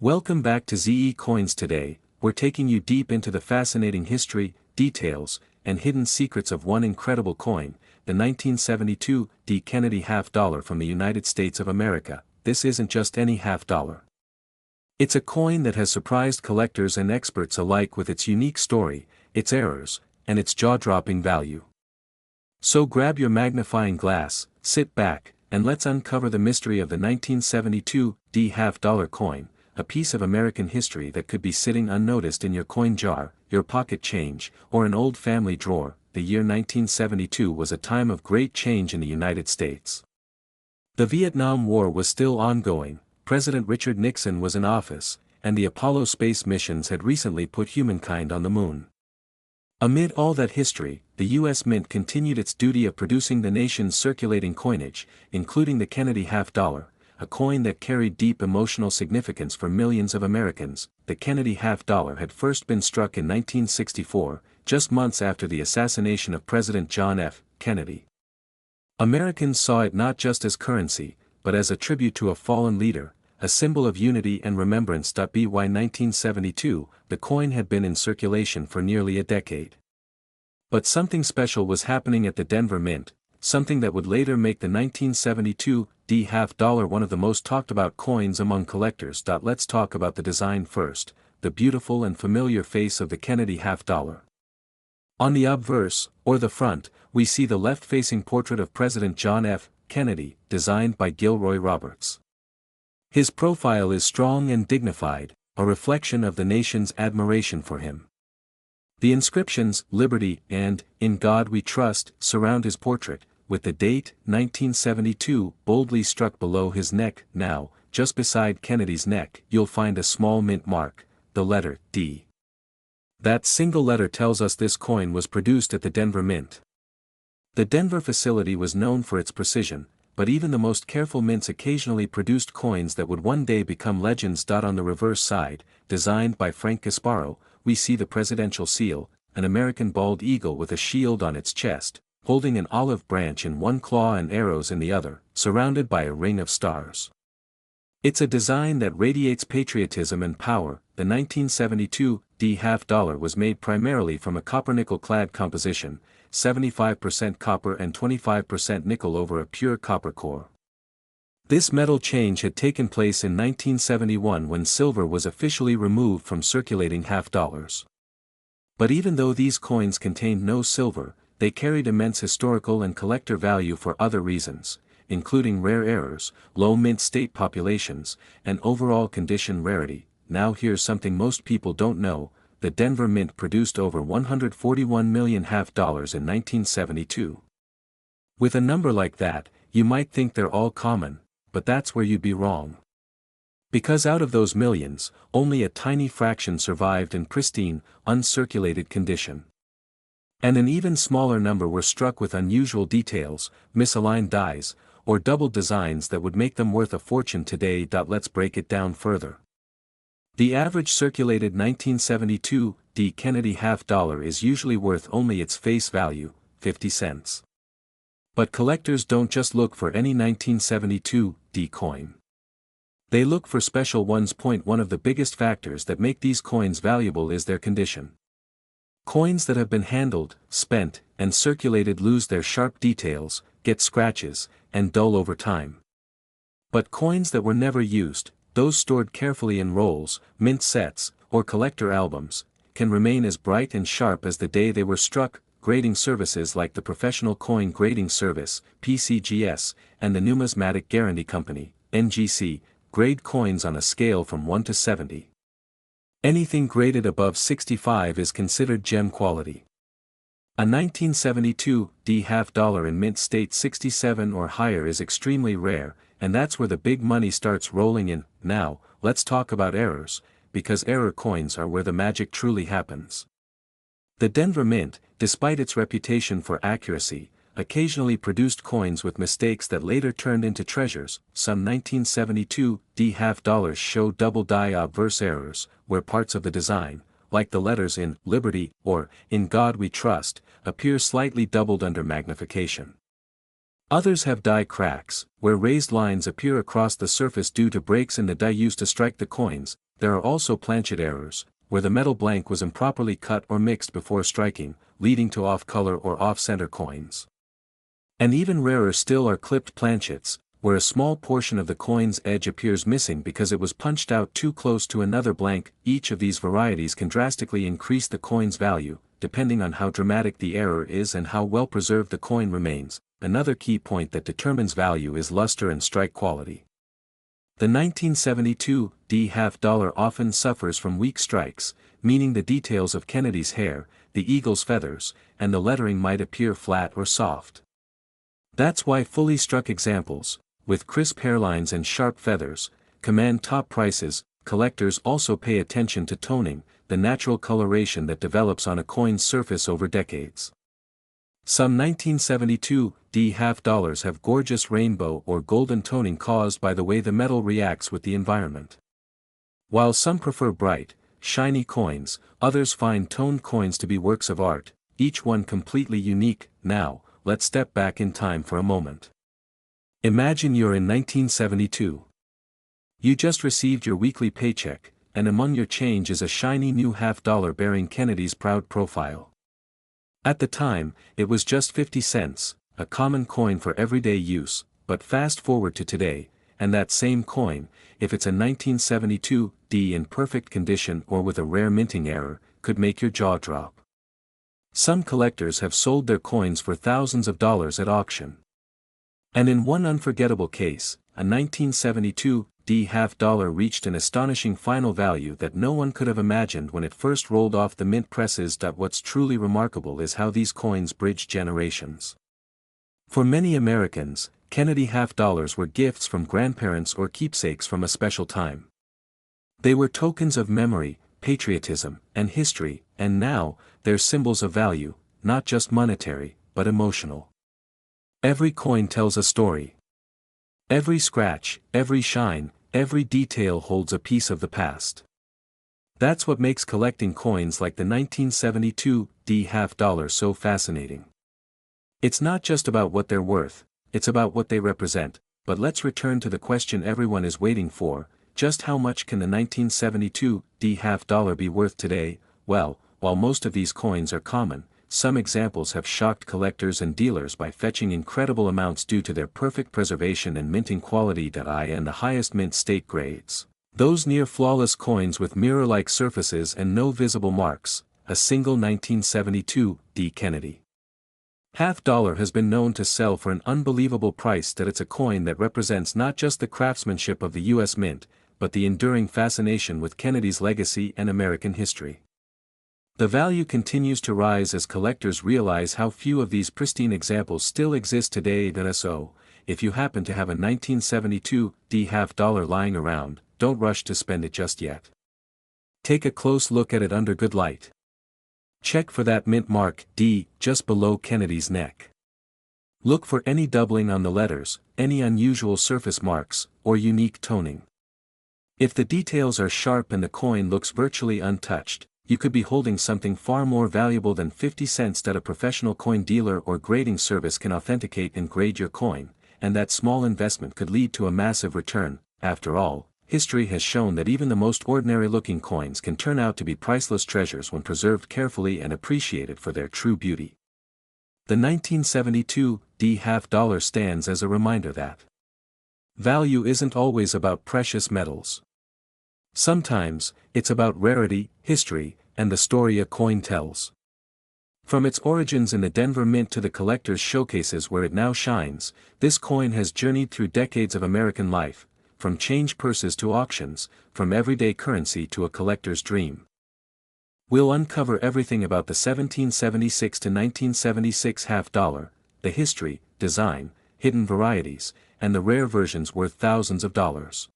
Welcome back to ZE Coins. Today, we're taking you deep into the fascinating history, details, and hidden secrets of one incredible coin, the 1972 D. Kennedy half dollar from the United States of America. This isn't just any half dollar. It's a coin that has surprised collectors and experts alike with its unique story, its errors, and its jaw-dropping value. So grab your magnifying glass, sit back, and let's uncover the mystery of the 1972 D. half dollar coin, a piece of American history that could be sitting unnoticed in your coin jar, your pocket change, or an old family drawer. The year 1972 was a time of great change in the United States. The Vietnam War was still ongoing, President Richard Nixon was in office, and the Apollo space missions had recently put humankind on the moon. Amid all that history, the U.S. Mint continued its duty of producing the nation's circulating coinage, including the Kennedy half dollar, a coin that carried deep emotional significance for millions of Americans. The Kennedy half dollar had first been struck in 1964, just months after the assassination of President John F. Kennedy. Americans saw it not just as currency, but as a tribute to a fallen leader, a symbol of unity and remembrance. By 1972, the coin had been in circulation for nearly a decade. But something special was happening at the Denver Mint, something that would later make the 1972 D. half dollar one of the most talked about coins among collectors. Let's talk about the design first, the beautiful and familiar face of the Kennedy half dollar. On the obverse, or the front, we see the left-facing portrait of President John F. Kennedy, designed by Gilroy Roberts. His profile is strong and dignified, a reflection of the nation's admiration for him. The inscriptions, "Liberty" and "In God We Trust," surround his portrait, with the date, 1972, boldly struck below his neck. Now, just beside Kennedy's neck, you'll find a small mint mark, the letter D. That single letter tells us this coin was produced at the Denver Mint. The Denver facility was known for its precision, but even the most careful mints occasionally produced coins that would one day become legends. On the reverse side, designed by Frank Gasparo, we see the presidential seal, an American bald eagle with a shield on its chest, holding an olive branch in one claw and arrows in the other, surrounded by a ring of stars. It's a design that radiates patriotism and power. The 1972 D. half dollar was made primarily from a copper-nickel-clad composition, 75% copper and 25% nickel over a pure copper core. This metal change had taken place in 1971 when silver was officially removed from circulating half dollars. But even though these coins contained no silver, they carried immense historical and collector value for other reasons, including rare errors, low mint state populations, and overall condition rarity. Now here's something most people don't know: the Denver Mint produced over 141 million half dollars in 1972. With a number like that, you might think they're all common, but that's where you'd be wrong. Because out of those millions, only a tiny fraction survived in pristine, uncirculated condition. And an even smaller number were struck with unusual details, misaligned dies, or doubled designs that would make them worth a fortune today. Let's break it down further. The average circulated 1972 D. Kennedy half dollar is usually worth only its face value, 50 cents. But collectors don't just look for any 1972 D. coin. They look for special ones. One of the biggest factors that make these coins valuable is their condition. Coins that have been handled, spent, and circulated lose their sharp details, get scratches, and dull over time. But coins that were never used, those stored carefully in rolls, mint sets, or collector albums, can remain as bright and sharp as the day they were struck. Grading services like the Professional Coin Grading Service, PCGS, and the Numismatic Guarantee Company, NGC, grade coins on a scale from 1 to 70. Anything graded above 65 is considered gem quality. A 1972 D. half dollar in mint state 67 or higher is extremely rare, and that's where the big money starts rolling in. Now, let's talk about errors, because error coins are where the magic truly happens. The Denver Mint, despite its reputation for accuracy, occasionally produced coins with mistakes that later turned into treasures. Some 1972 D. half dollars show double die obverse errors, where parts of the design, like the letters in "Liberty" or "In God We Trust," appear slightly doubled under magnification. Others have die cracks, where raised lines appear across the surface due to breaks in the die used to strike the coins. there are also planchet errors, where the metal blank was improperly cut or mixed before striking, leading to off-color or off-center coins. And even rarer still are clipped planchets, where a small portion of the coin's edge appears missing because it was punched out too close to another blank. Each of these varieties can drastically increase the coin's value, depending on how dramatic the error is and how well preserved the coin remains. Another key point that determines value is luster and strike quality. The 1972 D half-dollar often suffers from weak strikes, meaning the details of Kennedy's hair, the eagle's feathers, and the lettering might appear flat or soft. That's why fully struck examples, with crisp hairlines and sharp feathers, command top prices. Collectors also pay attention to toning, the natural coloration that develops on a coin's surface over decades. Some 1972 D half-dollars have gorgeous rainbow or golden toning caused by the way the metal reacts with the environment. While some prefer bright, shiny coins, others find toned coins to be works of art, each one completely unique. Now, let's step back in time for a moment. Imagine you're in 1972. You just received your weekly paycheck, and among your change is a shiny new half-dollar bearing Kennedy's proud profile. At the time, it was just 50 cents, a common coin for everyday use, but fast forward to today, and that same coin, if it's a 1972 D in perfect condition or with a rare minting error, could make your jaw drop. Some collectors have sold their coins for thousands of dollars at auction. And in one unforgettable case, a 1972 D half-dollar reached an astonishing final value that no one could have imagined when it first rolled off the mint presses. What's truly remarkable is how these coins bridge generations. For many Americans, Kennedy half-dollars were gifts from grandparents or keepsakes from a special time. They were tokens of memory, patriotism, and history, and now, they're symbols of value, not just monetary, but emotional. Every coin tells a story. Every scratch, every shine, every detail holds a piece of the past. That's what makes collecting coins like the 1972 D half-dollar so fascinating. It's not just about what they're worth, it's about what they represent. But let's return to the question everyone is waiting for: just how much can the 1972 D half-dollar be worth today? Well, while most of these coins are common, some examples have shocked collectors and dealers by fetching incredible amounts due to their perfect preservation and minting quality. And the highest mint state grades. Those near-flawless coins with mirror-like surfaces and no visible marks. A single 1972 D Kennedy half-dollar has been known to sell for an unbelievable price. It's a coin that represents not just the craftsmanship of the U.S. Mint, but the enduring fascination with Kennedy's legacy and American history. The value continues to rise as collectors realize how few of these pristine examples still exist today. So, if you happen to have a 1972 D half-dollar lying around, don't rush to spend it just yet. Take a close look at it under good light. Check for that mint mark D just below Kennedy's neck. Look for any doubling on the letters, any unusual surface marks, or unique toning. If the details are sharp and the coin looks virtually untouched, you could be holding something far more valuable than 50 cents. That a professional coin dealer or grading service can authenticate and grade your coin, and that small investment could lead to a massive return. After all, history has shown that even the most ordinary-looking coins can turn out to be priceless treasures when preserved carefully and appreciated for their true beauty. The 1972 D half-dollar stands as a reminder that value isn't always about precious metals. Sometimes, it's about rarity, history, and the story a coin tells. From its origins in the Denver Mint to the collector's showcases where it now shines, this coin has journeyed through decades of American life, from change purses to auctions, from everyday currency to a collector's dream. We'll uncover everything about the 1776 to 1976 half-dollar, the history, design, hidden varieties, and the rare versions worth thousands of dollars.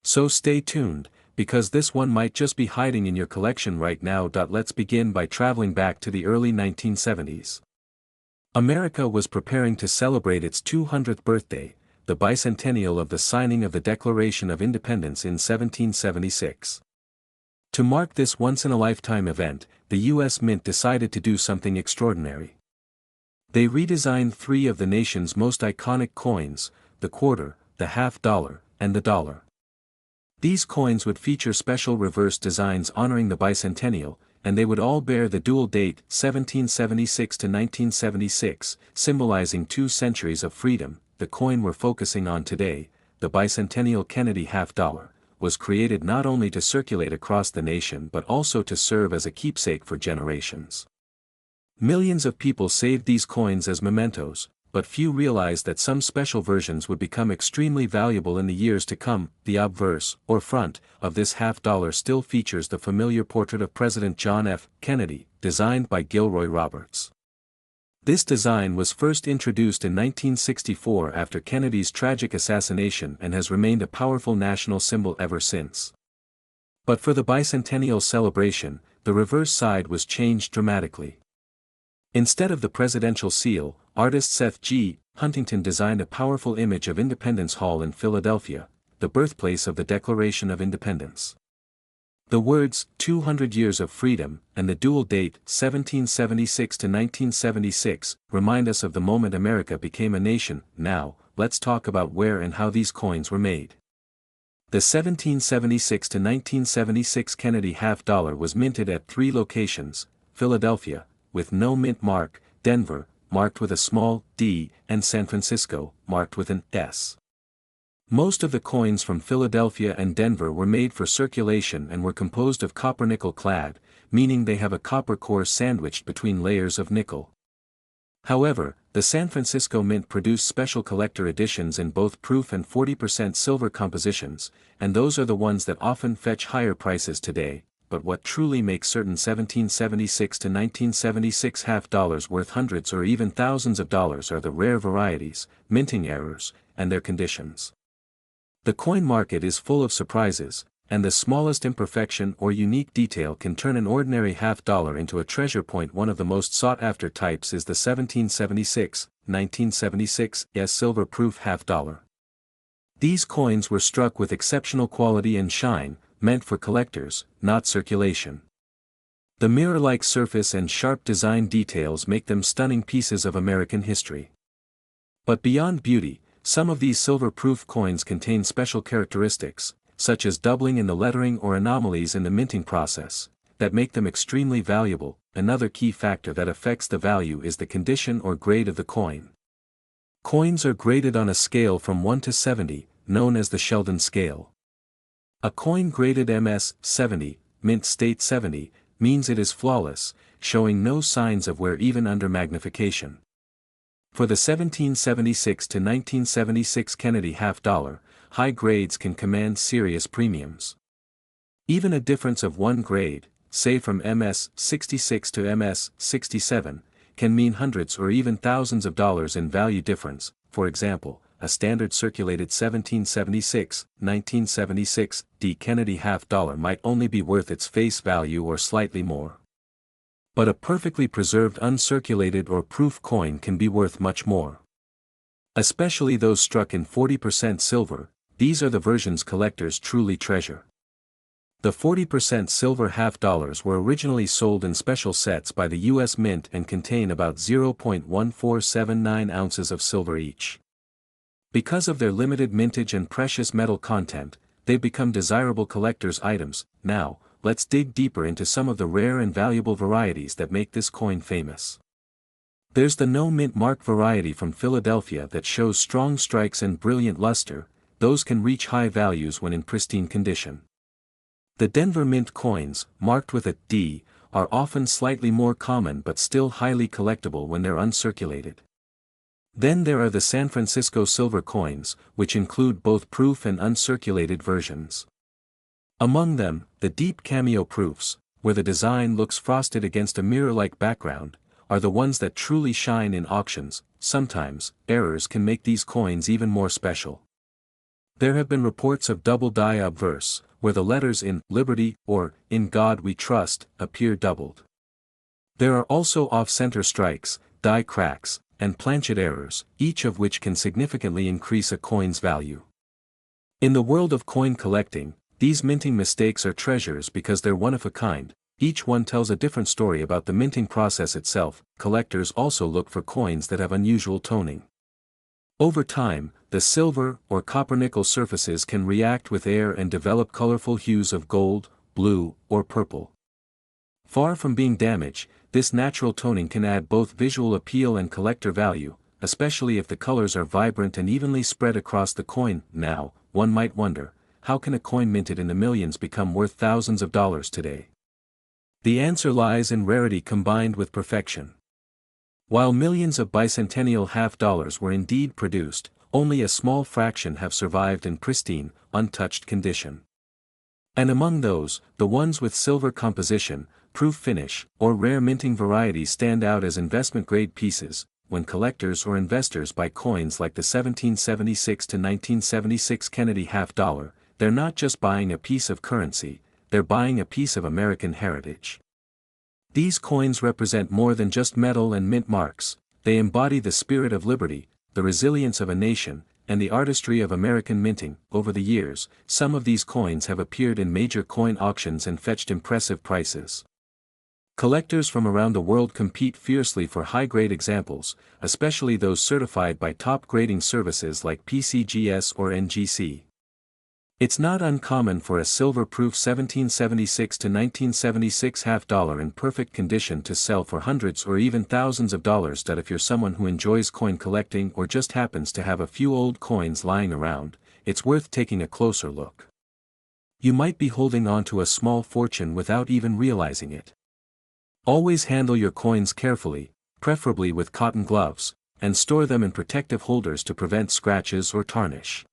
So stay tuned, because this one might just be hiding in your collection right now. Let's begin by traveling back to the early 1970s. America was preparing to celebrate its 200th birthday, the bicentennial of the signing of the Declaration of Independence in 1776. To mark this once-in-a-lifetime event, the U.S. Mint decided to do something extraordinary. They redesigned three of the nation's most iconic coins: the quarter, the half-dollar, and the dollar. These coins would feature special reverse designs honoring the bicentennial, and they would all bear the dual date 1776 to 1976, symbolizing 2 centuries of freedom. The coin we're focusing on today, the bicentennial Kennedy half-dollar, was created not only to circulate across the nation but also to serve as a keepsake for generations. Millions of people saved these coins as mementos, but few realized that some special versions would become extremely valuable in the years to come. The obverse, or front, of this half-dollar still features the familiar portrait of President John F. Kennedy, designed by Gilroy Roberts. This design was first introduced in 1964 after Kennedy's tragic assassination and has remained a powerful national symbol ever since. But for the bicentennial celebration, the reverse side was changed dramatically. Instead of the presidential seal, artist Seth G. Huntington designed a powerful image of Independence Hall in Philadelphia, the birthplace of the Declaration of Independence. The words, 200 Years of Freedom, and the dual date, 1776 to 1976, remind us of the moment America became a nation. Now, let's talk about where and how these coins were made. The 1776 to 1976 Kennedy half-dollar was minted at 3 locations: Philadelphia, with no mint mark, Denver, marked with a small d, and San Francisco, marked with an S. Most of the coins from Philadelphia and Denver were made for circulation and were composed of copper-nickel clad, meaning they have a copper core sandwiched between layers of nickel. However, the San Francisco Mint produced special collector editions in both proof and 40% silver compositions, and those are the ones that often fetch higher prices today. But what truly makes certain 1776 to 1976 half-dollars worth hundreds or even thousands of dollars are the rare varieties, minting errors, and their conditions. The coin market is full of surprises, and the smallest imperfection or unique detail can turn an ordinary half-dollar into a treasure point. One of the most sought-after types is the 1976 silver-proof half-dollar. These coins were struck with exceptional quality and shine, meant for collectors, not circulation. The mirror-like surface and sharp design details make them stunning pieces of American history. But beyond beauty, some of these silver-proof coins contain special characteristics, such as doubling in the lettering or anomalies in the minting process, that make them extremely valuable. Another key factor that affects the value is the condition or grade of the coin. Coins are graded on a scale from 1 to 70, known as the Sheldon scale. A coin graded MS 70, mint state 70, means it is flawless, showing no signs of wear even under magnification. For the 1776 to 1976 Kennedy half-dollar, high grades can command serious premiums. Even a difference of 1 grade, say from MS 66 to MS 67, can mean hundreds or even thousands of dollars in value difference. For example, a standard circulated 1976 D Kennedy half-dollar might only be worth its face value or slightly more. But a perfectly preserved uncirculated or proof coin can be worth much more. Especially those struck in 40% silver, these are the versions collectors truly treasure. The 40% silver half-dollars were originally sold in special sets by the U.S. Mint and contain about 0.1479 ounces of silver each. Because of their limited mintage and precious metal content, they've become desirable collector's items. Now, let's dig deeper into some of the rare and valuable varieties that make this coin famous. There's the no mint mark variety from Philadelphia that shows strong strikes and brilliant luster. Those can reach high values when in pristine condition. The Denver Mint coins, marked with a D, are often slightly more common but still highly collectible when they're uncirculated. Then there are the San Francisco silver coins, which include both proof and uncirculated versions. Among them, the deep cameo proofs, where the design looks frosted against a mirror-like background, are the ones that truly shine in auctions. Sometimes, errors can make these coins even more special. There have been reports of double die obverse, where the letters in Liberty or In God We Trust appear doubled. There are also off-center strikes, die cracks, and planchet errors, each of which can significantly increase a coin's value. In the world of coin collecting, these minting mistakes are treasures because they're one of a kind. Each one tells a different story about the minting process itself. Collectors also look for coins that have unusual toning. Over time, the silver or copper-nickel surfaces can react with air and develop colorful hues of gold, blue, or purple. Far from being damaged, this natural toning can add both visual appeal and collector value, especially if the colors are vibrant and evenly spread across the coin. Now, one might wonder, how can a coin minted in the millions become worth thousands of dollars today? The answer lies in rarity combined with perfection. While millions of bicentennial half-dollars were indeed produced, only a small fraction have survived in pristine, untouched condition. And among those, the ones with silver composition, proof finish, or rare minting varieties stand out as investment-grade pieces. When collectors or investors buy coins like the 1776 to 1976 Kennedy half-dollar, they're not just buying a piece of currency, they're buying a piece of American heritage. These coins represent more than just metal and mint marks, they embody the spirit of liberty, the resilience of a nation, and the artistry of American minting. Over the years, some of these coins have appeared in major coin auctions and fetched impressive prices. Collectors from around the world compete fiercely for high-grade examples, especially those certified by top grading services like PCGS or NGC. It's not uncommon for a silver-proof 1776 to 1976 half-dollar in perfect condition to sell for hundreds or even thousands of dollars. That if you're someone who enjoys coin collecting or just happens to have a few old coins lying around, it's worth taking a closer look. You might be holding on to a small fortune without even realizing it. Always handle your coins carefully, preferably with cotton gloves, and store them in protective holders to prevent scratches or tarnish.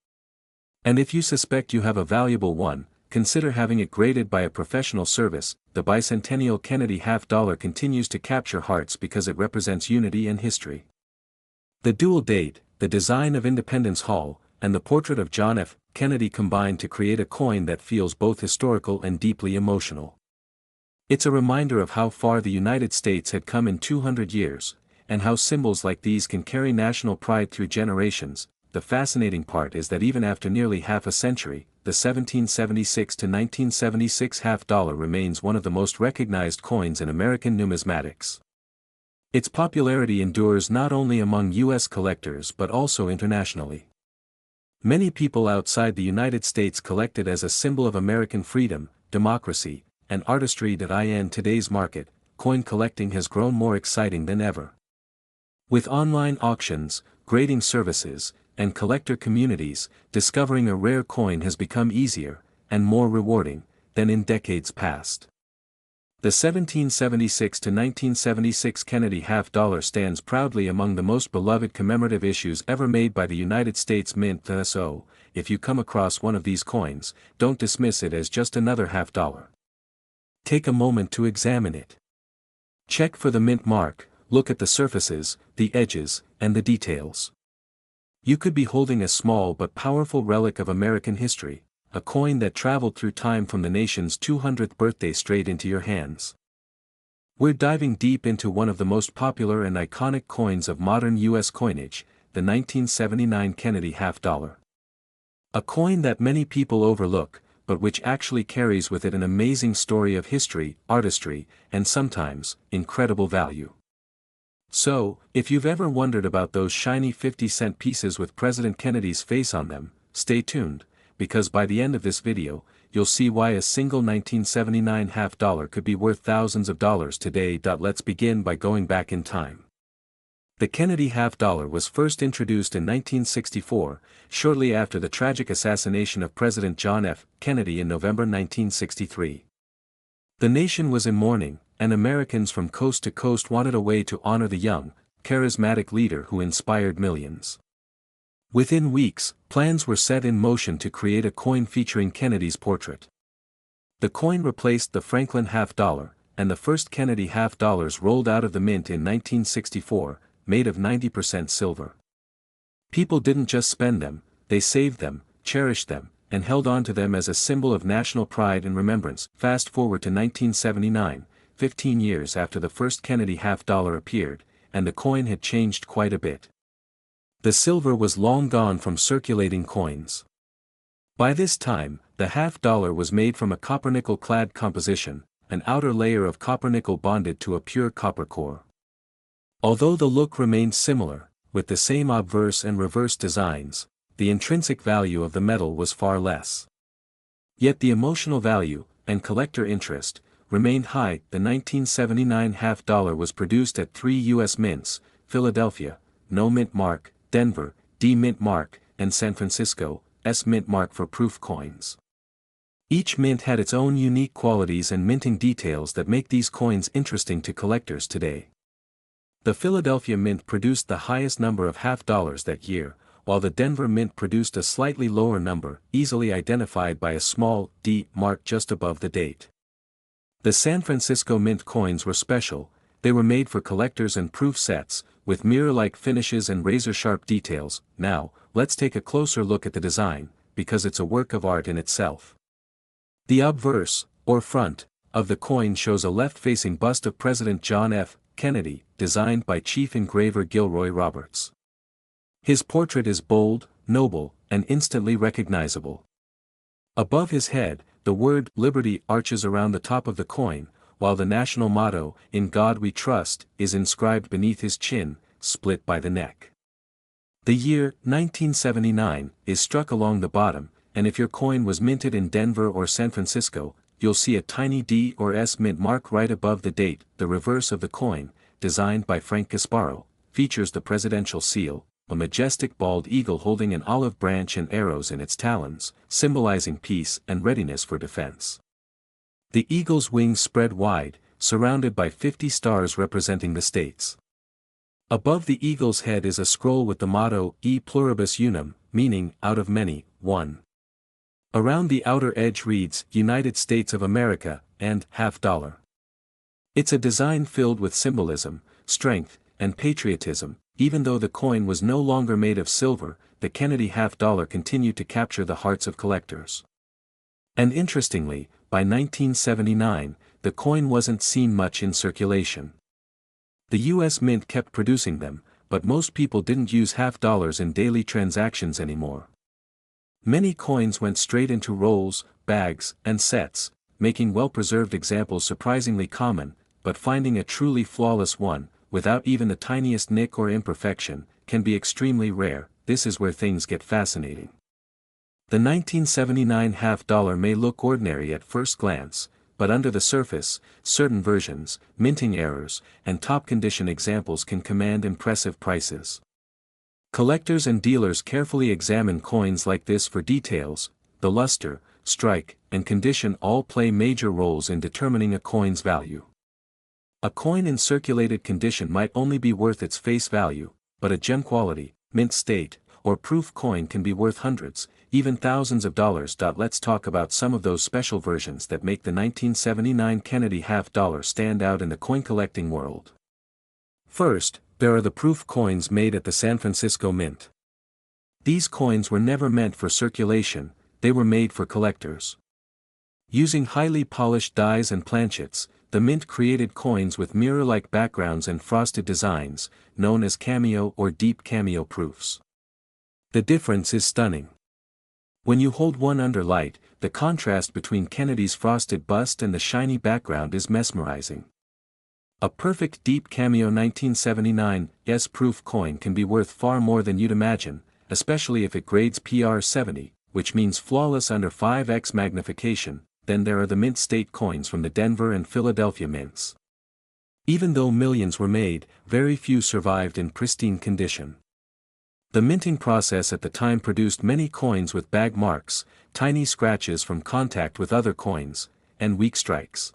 And if you suspect you have a valuable one, consider having it graded by a professional service. The bicentennial Kennedy half-dollar continues to capture hearts because it represents unity and history. The dual date, the design of Independence Hall, and the portrait of John F. Kennedy combine to create a coin that feels both historical and deeply emotional. It's a reminder of how far the United States had come in 200 years, and how symbols like these can carry national pride through generations. The fascinating part is that even after nearly half a century, the 1776 to 1976 half-dollar remains one of the most recognized coins in American numismatics. Its popularity endures not only among U.S. collectors but also internationally. Many people outside the United States collect it as a symbol of American freedom, democracy, and artistry. In today's market, coin collecting has grown more exciting than ever. With online auctions, grading services, and collector communities, discovering a rare coin has become easier, and more rewarding, than in decades past. The 1776 to 1976 Kennedy half-dollar stands proudly among the most beloved commemorative issues ever made by the United States Mint. So, if you come across one of these coins, don't dismiss it as just another half-dollar. Take a moment to examine it. Check for the mint mark, look at the surfaces, the edges, and the details. You could be holding a small but powerful relic of American history, a coin that traveled through time from the nation's 200th birthday straight into your hands. We're diving deep into one of the most popular and iconic coins of modern U.S. coinage, the 1979 Kennedy half-dollar. A coin that many people overlook, but which actually carries with it an amazing story of history, artistry, and sometimes, incredible value. So, if you've ever wondered about those shiny 50-cent pieces with President Kennedy's face on them, stay tuned, because by the end of this video, you'll see why a single 1979 half-dollar could be worth thousands of dollars today. Let's begin by going back in time. The Kennedy half-dollar was first introduced in 1964, shortly after the tragic assassination of President John F. Kennedy in November 1963. The nation was in mourning, and Americans from coast to coast wanted a way to honor the young, charismatic leader who inspired millions. Within weeks, plans were set in motion to create a coin featuring Kennedy's portrait. The coin replaced the Franklin half-dollar, and the first Kennedy half-dollars rolled out of the mint in 1964, made of 90% silver. People didn't just spend them, they saved them, cherished them, and held on to them as a symbol of national pride and remembrance. Fast forward to 1979, 15 years after the first Kennedy half-dollar appeared, and the coin had changed quite a bit. The silver was long gone from circulating coins. By this time, the half-dollar was made from a copper-nickel-clad composition, an outer layer of copper-nickel bonded to a pure copper core. Although the look remained similar, with the same obverse and reverse designs, the intrinsic value of the metal was far less. Yet the emotional value, and collector interest, remained high. The 1979 half dollar was produced at 3 U.S. mints: Philadelphia, No Mint Mark; Denver, D Mint Mark; and San Francisco, S Mint Mark for proof coins. Each mint had its own unique qualities and minting details that make these coins interesting to collectors today. The Philadelphia Mint produced the highest number of half dollars that year, while the Denver Mint produced a slightly lower number, easily identified by a small D mark just above the date. The San Francisco Mint coins were special. They were made for collectors and proof sets, with mirror-like finishes and razor-sharp details. Now, let's take a closer look at the design, because it's a work of art in itself. The obverse, or front, of the coin shows a left-facing bust of President John F. Kennedy, designed by Chief Engraver Gilroy Roberts. His portrait is bold, noble, and instantly recognizable. Above his head, the word "Liberty" arches around the top of the coin, while the national motto, "In God We Trust," is inscribed beneath his chin, split by the neck. The year, 1979, is struck along the bottom, and if your coin was minted in Denver or San Francisco, you'll see a tiny D or S mint mark right above the date. The reverse of the coin, designed by Frank Gasparo, features the presidential seal, a majestic bald eagle holding an olive branch and arrows in its talons, symbolizing peace and readiness for defense. The eagle's wings spread wide, surrounded by 50 stars representing the states. Above the eagle's head is a scroll with the motto, E pluribus unum, meaning, out of many, one. Around the outer edge reads, United States of America, and half dollar. It's a design filled with symbolism, strength, and patriotism. Even though the coin was no longer made of silver, the Kennedy half dollar continued to capture the hearts of collectors. And interestingly, by 1979, the coin wasn't seen much in circulation. The U.S. Mint kept producing them, but most people didn't use half dollars in daily transactions anymore. Many coins went straight into rolls, bags, and sets, making well-preserved examples surprisingly common, but finding a truly flawless one, without even the tiniest nick or imperfection, can be extremely rare. This is where things get fascinating. The 1979 half dollar may look ordinary at first glance, but under the surface, certain versions, minting errors, and top-condition examples can command impressive prices. Collectors and dealers carefully examine coins like this for details. The luster, strike, and condition all play major roles in determining a coin's value. A coin in circulated condition might only be worth its face value, but a gem quality, mint state, or proof coin can be worth hundreds, even thousands of dollars. Let's talk about some of those special versions that make the 1979 Kennedy half dollar stand out in the coin collecting world. First, there are the proof coins made at the San Francisco Mint. These coins were never meant for circulation, they were made for collectors. Using highly polished dies and planchets, the Mint created coins with mirror-like backgrounds and frosted designs, known as cameo or deep cameo proofs. The difference is stunning. When you hold one under light, the contrast between Kennedy's frosted bust and the shiny background is mesmerizing. A perfect deep cameo 1979 S-proof coin can be worth far more than you'd imagine, especially if it grades PR 70, which means flawless under 5x magnification. Then there are the mint state coins from the Denver and Philadelphia mints. Even though millions were made, very few survived in pristine condition. The minting process at the time produced many coins with bag marks, tiny scratches from contact with other coins, and weak strikes.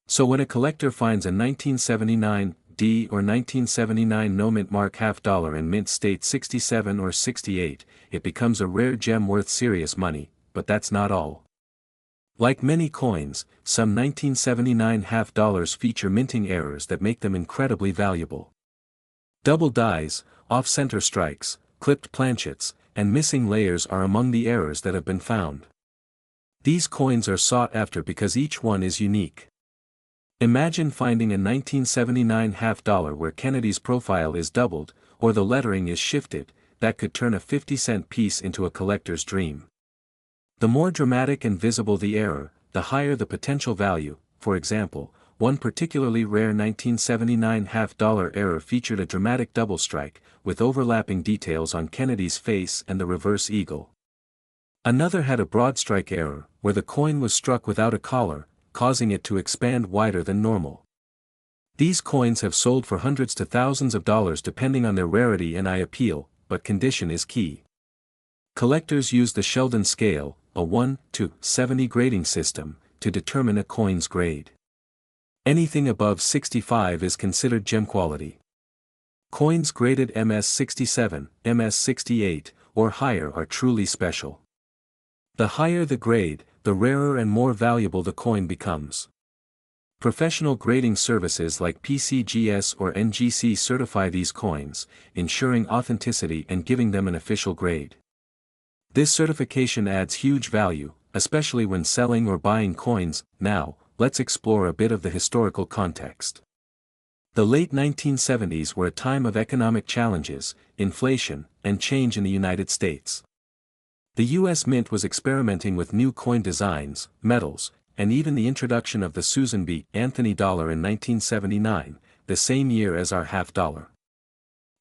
So when a collector finds a 1979 D or 1979 No Mint Mark half dollar in mint state 67 or 68, it becomes a rare gem worth serious money. But that's not all. Like many coins, some 1979 half dollars feature minting errors that make them incredibly valuable. Double dies, off-center strikes, clipped planchets, and missing layers are among the errors that have been found. These coins are sought after because each one is unique. Imagine finding a 1979 half dollar where Kennedy's profile is doubled, or the lettering is shifted. That could turn a 50-cent piece into a collector's dream. The more dramatic and visible the error, the higher the potential value. For example, one particularly rare 1979 half-dollar error featured a dramatic double strike, with overlapping details on Kennedy's face and the reverse eagle. Another had a broad strike error, where the coin was struck without a collar, causing it to expand wider than normal. These coins have sold for hundreds to thousands of dollars depending on their rarity and eye appeal, but condition is key. Collectors use the Sheldon scale, a 1 to 70 grading system, to determine a coin's grade. Anything above 65 is considered gem quality. Coins graded MS-67, MS-68, or higher are truly special. The higher the grade, the rarer and more valuable the coin becomes. Professional grading services like PCGS or NGC certify these coins, ensuring authenticity and giving them an official grade. This certification adds huge value, especially when selling or buying coins. Now, let's explore a bit of the historical context. The late 1970s were a time of economic challenges, inflation, and change in the United States. The U.S. Mint was experimenting with new coin designs, metals, and even the introduction of the Susan B. Anthony dollar in 1979, the same year as our half-dollar.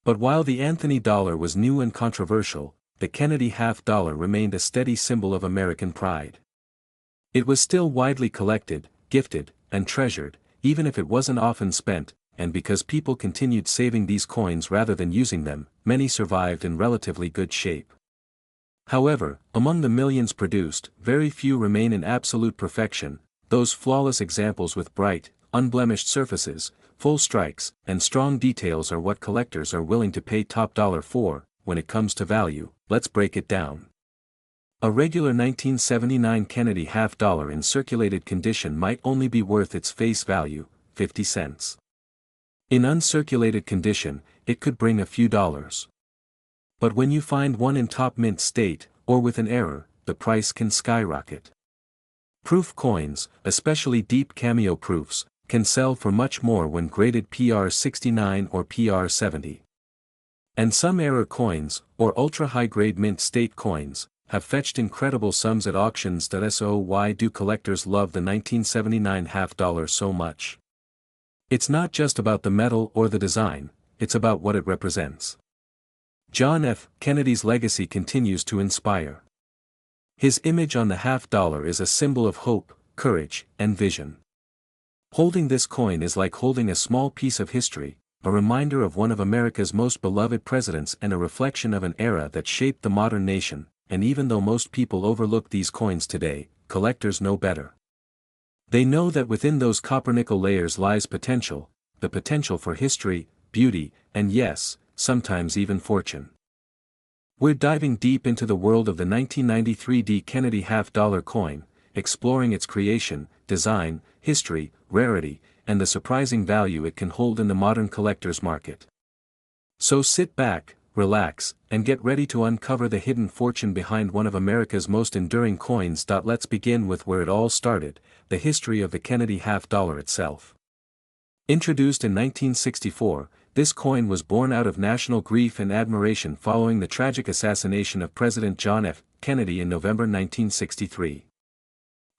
But while the Anthony dollar was new and controversial, the Kennedy half-dollar remained a steady symbol of American pride. It was still widely collected, gifted, and treasured, even if it wasn't often spent, and because people continued saving these coins rather than using them, many survived in relatively good shape. However, among the millions produced, very few remain in absolute perfection. Those flawless examples with bright, unblemished surfaces, full strikes, and strong details are what collectors are willing to pay top dollar for. When it comes to value, let's break it down. A regular 1979 Kennedy half-dollar in circulated condition might only be worth its face value, 50 cents. In uncirculated condition, it could bring a few dollars. But when you find one in top mint state, or with an error, the price can skyrocket. Proof coins, especially deep cameo proofs, can sell for much more when graded PR69 or PR70. And some error coins, or ultra-high-grade mint state coins, have fetched incredible sums at auctions. So why do collectors love the 1979 half-dollar so much? It's not just about the metal or the design, it's about what it represents. John F. Kennedy's legacy continues to inspire. His image on the half-dollar is a symbol of hope, courage, and vision. Holding this coin is like holding a small piece of history, a reminder of one of America's most beloved presidents and a reflection of an era that shaped the modern nation. And even though most people overlook these coins today, collectors know better. They know that within those copper-nickel layers lies potential, the potential for history, beauty, and yes, sometimes even fortune. We're diving deep into the world of the 1993 D. Kennedy half-dollar coin, exploring its creation, design, history, rarity, and the surprising value it can hold in the modern collector's market. So sit back, relax, and get ready to uncover the hidden fortune behind one of America's most enduring coins. Let's begin with where it all started, the history of the Kennedy half-dollar itself. Introduced in 1964, this coin was born out of national grief and admiration following the tragic assassination of President John F. Kennedy in November 1963.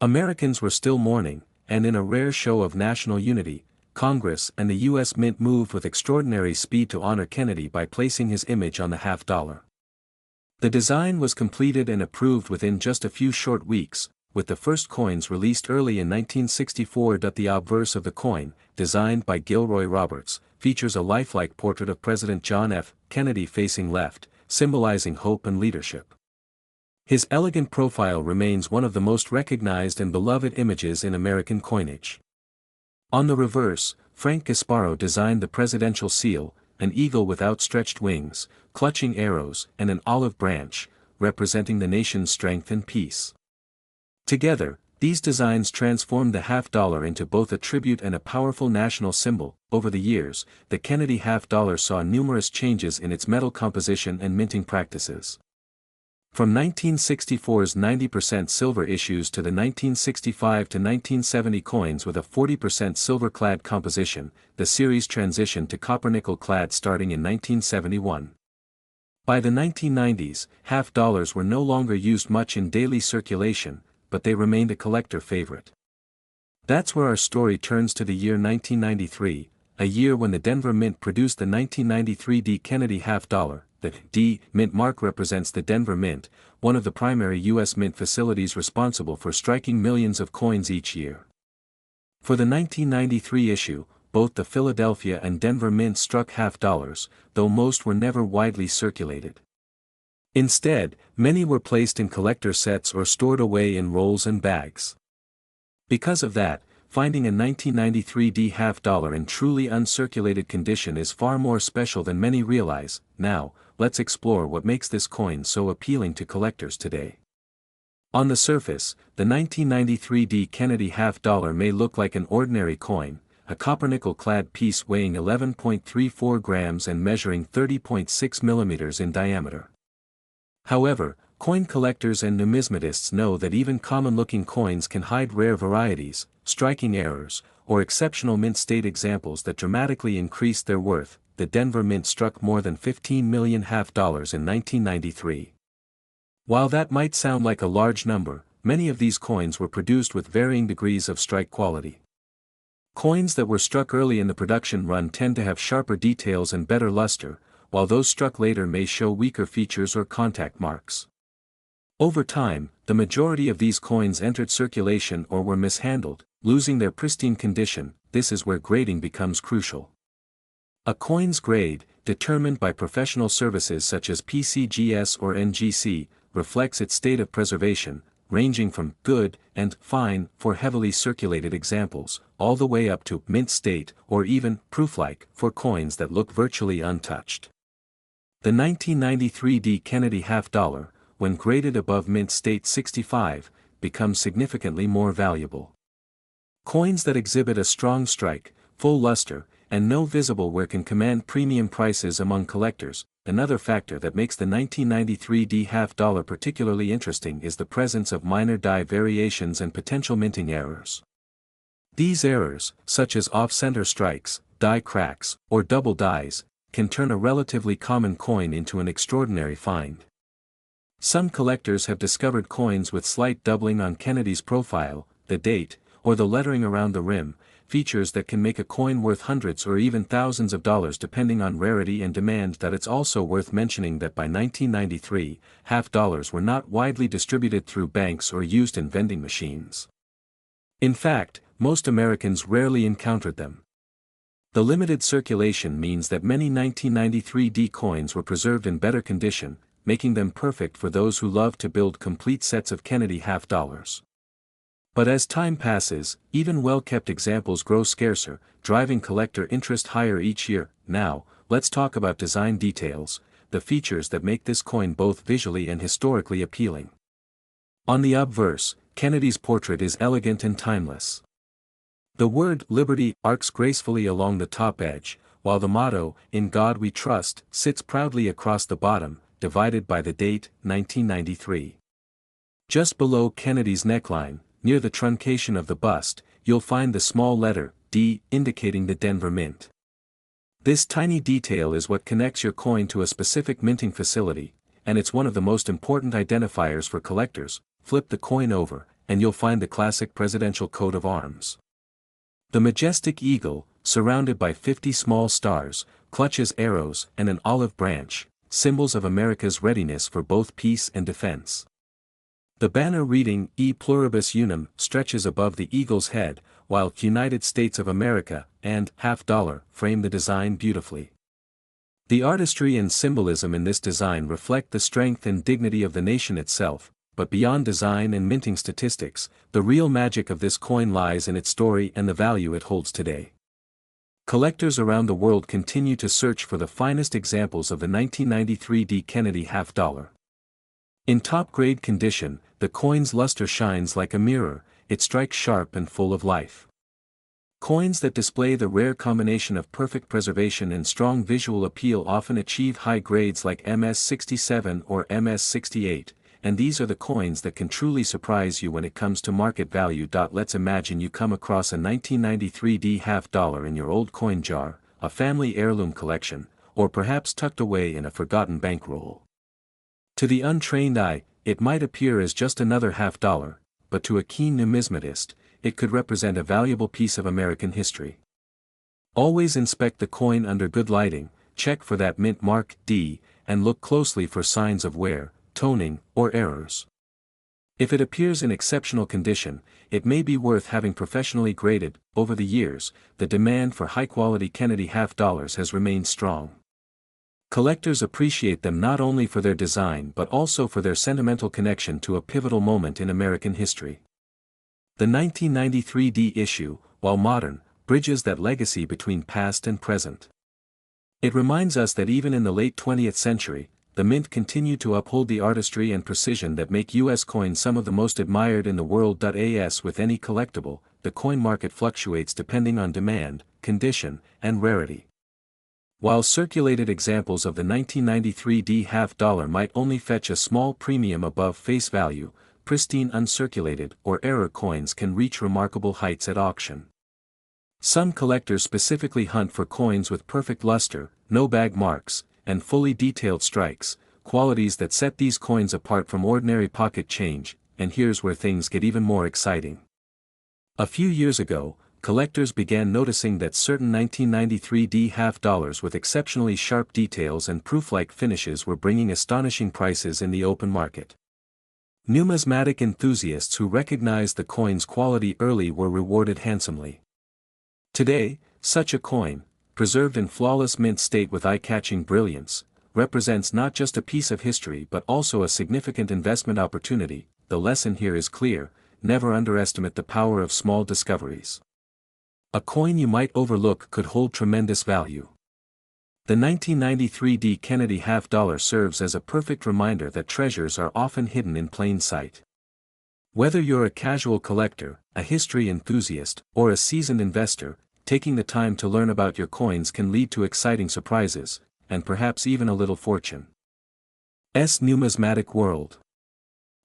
Americans were still mourning, and in a rare show of national unity, Congress and the U.S. Mint moved with extraordinary speed to honor Kennedy by placing his image on the half-dollar. The design was completed and approved within just a few short weeks, with the first coins released early in 1964. The obverse of the coin, designed by Gilroy Roberts, features a lifelike portrait of President John F. Kennedy facing left, symbolizing hope and leadership. His elegant profile remains one of the most recognized and beloved images in American coinage. On the reverse, Frank Gasparro designed the presidential seal, an eagle with outstretched wings, clutching arrows, and an olive branch, representing the nation's strength and peace. Together, these designs transformed the half-dollar into both a tribute and a powerful national symbol. Over the years, the Kennedy half-dollar saw numerous changes in its metal composition and minting practices. From 1964's 90% silver issues to the 1965 to 1970 coins with a 40% silver-clad composition, the series transitioned to copper-nickel clad starting in 1971. By the 1990s, half-dollars were no longer used much in daily circulation, but they remained a collector favorite. That's where our story turns to the year 1993, a year when the Denver Mint produced the 1993 D. Kennedy half dollar. The D. Mint mark represents the Denver Mint, one of the primary U.S. mint facilities responsible for striking millions of coins each year. For the 1993 issue, both the Philadelphia and Denver Mint struck half dollars, though most were never widely circulated. Instead, many were placed in collector sets or stored away in rolls and bags. Because of that, finding a 1993 D half dollar in truly uncirculated condition is far more special than many realize. Now, let's explore what makes this coin so appealing to collectors today. On the surface, the 1993 D Kennedy half dollar may look like an ordinary coin, a copper-nickel-clad piece weighing 11.34 grams and measuring 30.6 millimeters in diameter. However, coin collectors and numismatists know that even common-looking coins can hide rare varieties, striking errors, or exceptional mint state examples that dramatically increase their worth. The Denver Mint struck more than 15 million half dollars in 1993. While that might sound like a large number, many of these coins were produced with varying degrees of strike quality. Coins that were struck early in the production run tend to have sharper details and better luster, while those struck later may show weaker features or contact marks. Over time, the majority of these coins entered circulation or were mishandled, losing their pristine condition. This is where grading becomes crucial. A coin's grade, determined by professional services such as PCGS or NGC, reflects its state of preservation, ranging from good and fine for heavily circulated examples, all the way up to mint state or even proof-like for coins that look virtually untouched. The 1993 D. Kennedy half dollar, when graded above mint state 65, becomes significantly more valuable. Coins that exhibit a strong strike, full luster, and no visible wear can command premium prices among collectors. Another factor that makes the 1993 D half dollar particularly interesting is the presence of minor die variations and potential minting errors. These errors, such as off-center strikes, die cracks, or double dies, can turn a relatively common coin into an extraordinary find. Some collectors have discovered coins with slight doubling on Kennedy's profile, the date, or the lettering around the rim, features that can make a coin worth hundreds or even thousands of dollars depending on rarity and demand. That it's also worth mentioning that by 1993, half dollars were not widely distributed through banks or used in vending machines. In fact, most Americans rarely encountered them. The limited circulation means that many 1993 D coins were preserved in better condition, making them perfect for those who love to build complete sets of Kennedy half dollars. But as time passes, even well-kept examples grow scarcer, driving collector interest higher each year. Now, let's talk about design details, the features that make this coin both visually and historically appealing. On the obverse, Kennedy's portrait is elegant and timeless. The word Liberty arcs gracefully along the top edge, while the motto, In God We Trust, sits proudly across the bottom, divided by the date, 1993. Just below Kennedy's neckline, near the truncation of the bust, you'll find the small letter, D, indicating the Denver Mint. This tiny detail is what connects your coin to a specific minting facility, and it's one of the most important identifiers for collectors. Flip the coin over, and you'll find the classic presidential coat of arms. The majestic eagle, surrounded by 50 small stars, clutches arrows and an olive branch, symbols of America's readiness for both peace and defense. The banner reading E Pluribus Unum stretches above the eagle's head, while United States of America and half dollar frame the design beautifully. The artistry and symbolism in this design reflect the strength and dignity of the nation itself. But beyond design and minting statistics, the real magic of this coin lies in its story and the value it holds today. Collectors around the world continue to search for the finest examples of the 1993 D Kennedy half dollar. In top-grade condition, the coin's luster shines like a mirror, it strikes sharp and full of life. Coins that display the rare combination of perfect preservation and strong visual appeal often achieve high grades like MS-67 or MS-68. And these are the coins that can truly surprise you when it comes to market value. Let's imagine you come across a 1993 D half dollar in your old coin jar, a family heirloom collection, or perhaps tucked away in a forgotten bankroll. To the untrained eye, it might appear as just another half dollar, but to a keen numismatist, it could represent a valuable piece of American history. Always inspect the coin under good lighting, check for that mint mark D, and look closely for signs of wear, toning, or errors. If it appears in exceptional condition, it may be worth having professionally graded. Over the years, the demand for high-quality Kennedy half dollars has remained strong. Collectors appreciate them not only for their design but also for their sentimental connection to a pivotal moment in American history. The 1993 D issue, while modern, bridges that legacy between past and present. It reminds us that even in the late 20th century, the mint continued to uphold the artistry and precision that make U.S. coins some of the most admired in the world. As with any collectible, the coin market fluctuates depending on demand, condition, and rarity. While circulated examples of the 1993 D half dollar might only fetch a small premium above face value, pristine uncirculated or error coins can reach remarkable heights at auction. Some collectors specifically hunt for coins with perfect luster, no bag marks, and fully detailed strikes, qualities that set these coins apart from ordinary pocket change. And here's where things get even more exciting. A few years ago, collectors began noticing that certain 1993 D half dollars with exceptionally sharp details and proof-like finishes were bringing astonishing prices in the open market. Numismatic enthusiasts who recognized the coin's quality early were rewarded handsomely. Today, such a coin, preserved in flawless mint state with eye-catching brilliance, represents not just a piece of history but also a significant investment opportunity. The lesson here is clear: never underestimate the power of small discoveries. A coin you might overlook could hold tremendous value. The 1993 D Kennedy half dollar serves as a perfect reminder that treasures are often hidden in plain sight. Whether you're a casual collector, a history enthusiast, or a seasoned investor, taking the time to learn about your coins can lead to exciting surprises, and perhaps even a little fortune. Numismatic world.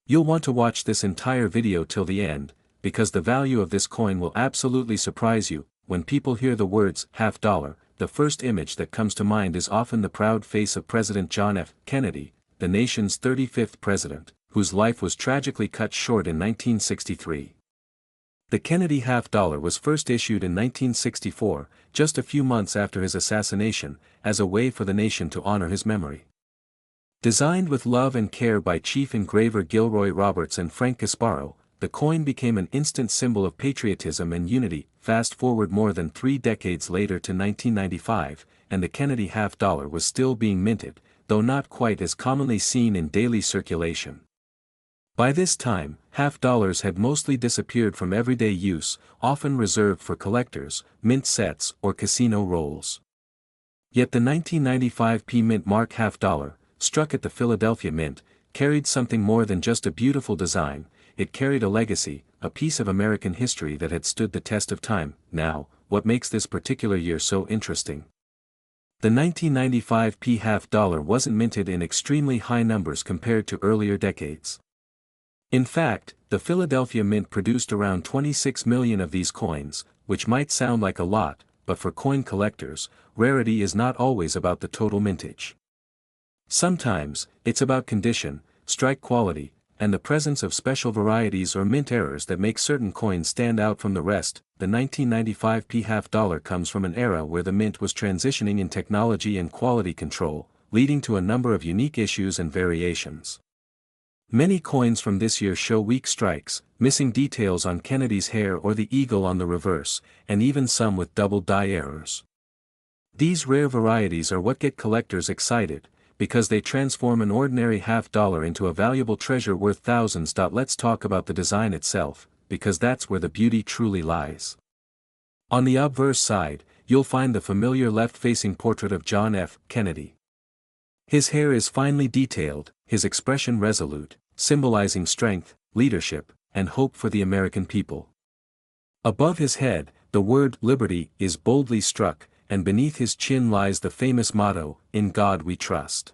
You'll want to watch this entire video till the end, because the value of this coin will absolutely surprise you. When people hear the words half dollar, the first image that comes to mind is often the proud face of President John F. Kennedy, the nation's 35th president, whose life was tragically cut short in 1963. The Kennedy half dollar was first issued in 1964, just a few months after his assassination, as a way for the nation to honor his memory. Designed with love and care by chief engraver Gilroy Roberts and Frank Gasparo, the coin became an instant symbol of patriotism and unity. Fast forward more than 3 decades later to 1995, and the Kennedy half dollar was still being minted, though not quite as commonly seen in daily circulation. By this time, half dollars had mostly disappeared from everyday use, often reserved for collectors, mint sets, or casino rolls. Yet the 1995 P Mint Mark half dollar, struck at the Philadelphia Mint, carried something more than just a beautiful design. It carried a legacy, a piece of American history that had stood the test of time. Now, what makes this particular year so interesting? The 1995 P half dollar wasn't minted in extremely high numbers compared to earlier decades. In fact, the Philadelphia Mint produced around 26 million of these coins, which might sound like a lot, but for coin collectors, rarity is not always about the total mintage. Sometimes, it's about condition, strike quality, and the presence of special varieties or mint errors that make certain coins stand out from the rest. The 1995 P half dollar comes from an era where the mint was transitioning in technology and quality control, leading to a number of unique issues and variations. Many coins from this year show weak strikes, missing details on Kennedy's hair or the eagle on the reverse, and even some with double die errors. These rare varieties are what get collectors excited, because they transform an ordinary half dollar into a valuable treasure worth thousands. Let's talk about the design itself, because that's where the beauty truly lies. On the obverse side, you'll find the familiar left-facing portrait of John F. Kennedy. His hair is finely detailed, his expression resolute, symbolizing strength, leadership, and hope for the American people. Above his head, the word "Liberty" is boldly struck, and beneath his chin lies the famous motto, "In God We Trust."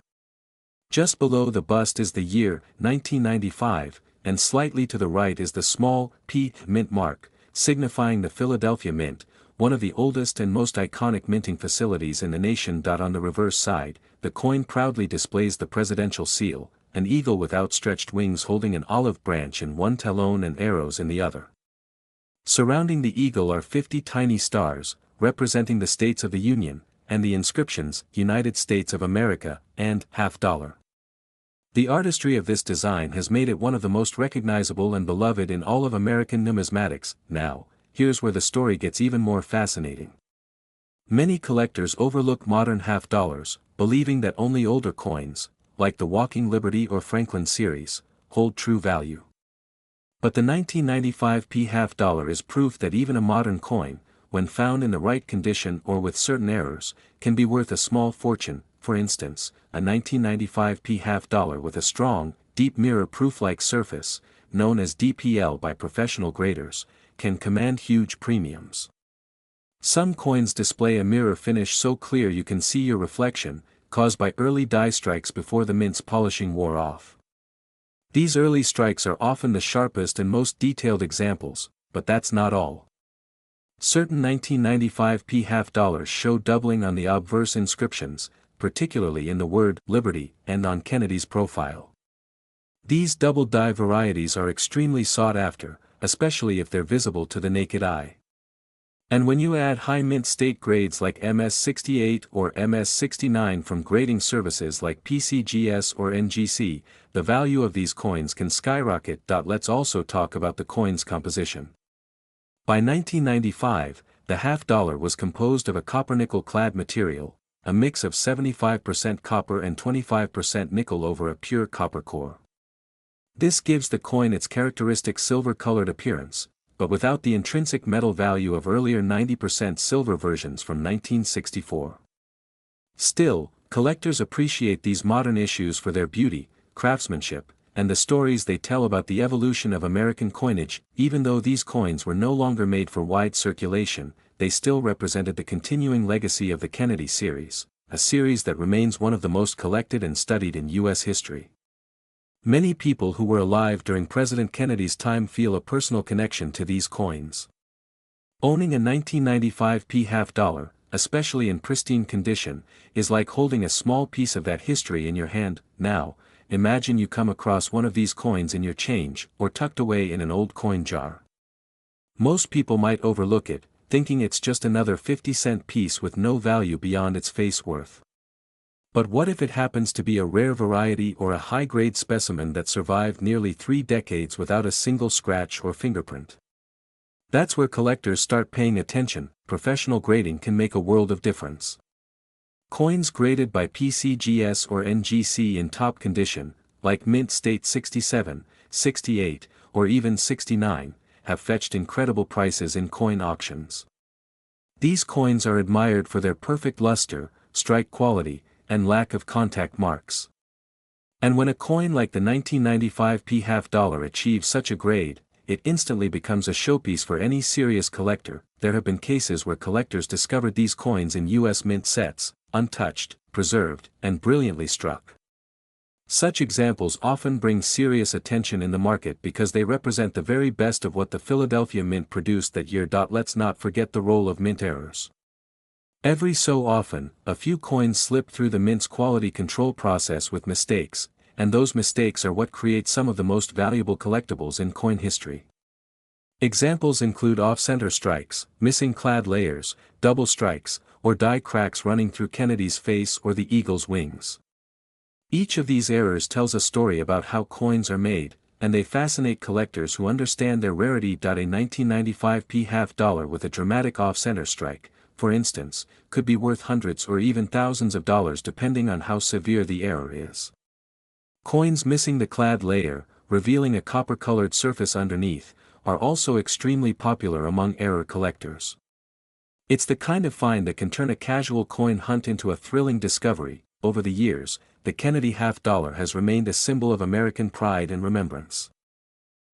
Just below the bust is the year, 1995, and slightly to the right is the small P mint mark, signifying the Philadelphia Mint, one of the oldest and most iconic minting facilities in the nation. On the reverse side, the coin proudly displays the presidential seal, an eagle with outstretched wings holding an olive branch in one talon and arrows in the other. Surrounding the eagle are 50 tiny stars, representing the states of the Union, and the inscriptions, United States of America, and $50. The artistry of this design has made it one of the most recognizable and beloved in all of American numismatics. Now, here's where the story gets even more fascinating. Many collectors overlook modern $50, believing that only older coins, like the Walking Liberty or Franklin series, hold true value. But the 1995 $50 is proof that even a modern coin, when found in the right condition or with certain errors, can be worth a small fortune. For instance, a 1995 $50 with a strong, deep mirror-proof-like surface, known as DPL by professional graders, can command huge premiums. Some coins display a mirror finish so clear you can see your reflection, caused by early die strikes before the mint's polishing wore off. These early strikes are often the sharpest and most detailed examples, but that's not all. Certain 1995 $50 show doubling on the obverse inscriptions, particularly in the word Liberty and on Kennedy's profile. These double die varieties are extremely sought after, especially if they're visible to the naked eye. And when you add high mint state grades like MS68 or MS69 from grading services like PCGS or NGC, the value of these coins can skyrocket. Let's also talk about the coin's composition. By 1995, the $50 was composed of a copper-nickel clad material, a mix of 75% copper and 25% nickel over a pure copper core. This gives the coin its characteristic silver-colored appearance, but without the intrinsic metal value of earlier 90% silver versions from 1964. Still, collectors appreciate these modern issues for their beauty, craftsmanship, and the stories they tell about the evolution of American coinage. Even though these coins were no longer made for wide circulation, they still represented the continuing legacy of the Kennedy series, a series that remains one of the most collected and studied in U.S. history. Many people who were alive during President Kennedy's time feel a personal connection to these coins. Owning a 1995 $50, especially in pristine condition, is like holding a small piece of that history in your hand. Now, imagine you come across one of these coins in your change or tucked away in an old coin jar. Most people might overlook it, thinking it's just another 50-cent piece with no value beyond its face worth. But what if it happens to be a rare variety or a high-grade specimen that survived nearly 3 decades without a single scratch or fingerprint? That's where collectors start paying attention. Professional grading can make a world of difference. Coins graded by PCGS or NGC in top condition, like Mint State 67, 68, or even 69, have fetched incredible prices in coin auctions. These coins are admired for their perfect luster, strike quality, and lack of contact marks. And when a coin like the 1995 $50 achieves such a grade, it instantly becomes a showpiece for any serious collector. There have been cases where collectors discovered these coins in U.S. mint sets, untouched, preserved, and brilliantly struck. Such examples often bring serious attention in the market because they represent the very best of what the Philadelphia Mint produced that year. Let's not forget the role of mint errors. Every so often, a few coins slip through the mint's quality control process with mistakes, and those mistakes are what create some of the most valuable collectibles in coin history. Examples include off-center strikes, missing clad layers, double strikes, or die cracks running through Kennedy's face or the eagle's wings. Each of these errors tells a story about how coins are made, and they fascinate collectors who understand their rarity. A 1995 $50 with a dramatic off-center strike, for instance, could be worth hundreds or even thousands of dollars depending on how severe the error is. Coins missing the clad layer, revealing a copper-colored surface underneath, are also extremely popular among error collectors. It's the kind of find that can turn a casual coin hunt into a thrilling discovery. Over the years, the Kennedy $50 has remained a symbol of American pride and remembrance.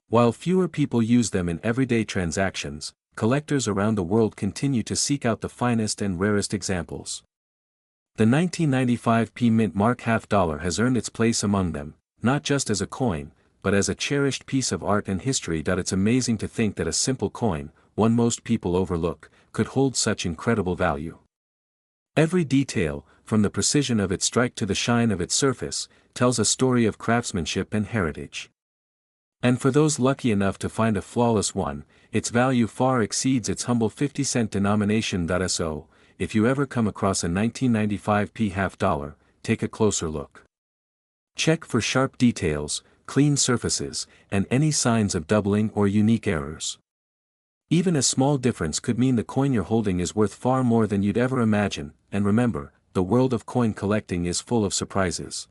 While fewer people use them in everyday transactions, collectors around the world continue to seek out the finest and rarest examples. The 1995 Mint Mark $50 has earned its place among them, not just as a coin, but as a cherished piece of art and history. It's amazing to think that a simple coin, one most people overlook, could hold such incredible value. Every detail, from the precision of its strike to the shine of its surface, tells a story of craftsmanship and heritage. And for those lucky enough to find a flawless one, its value far exceeds its humble 50-cent denomination. So, if you ever come across a 1995 p half dollar, take a closer look. Check for sharp details, clean surfaces, and any signs of doubling or unique errors. Even a small difference could mean the coin you're holding is worth far more than you'd ever imagine, and remember, the world of coin collecting is full of surprises.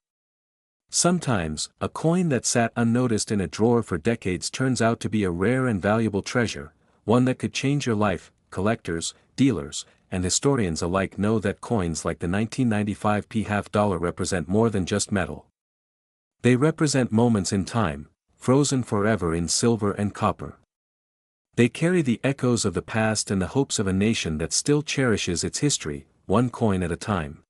Sometimes, a coin that sat unnoticed in a drawer for decades turns out to be a rare and valuable treasure, one that could change your life. Collectors, dealers, and historians alike know that coins like the 1995 p half dollar represent more than just metal. They represent moments in time, frozen forever in silver and copper. They carry the echoes of the past and the hopes of a nation that still cherishes its history, one coin at a time.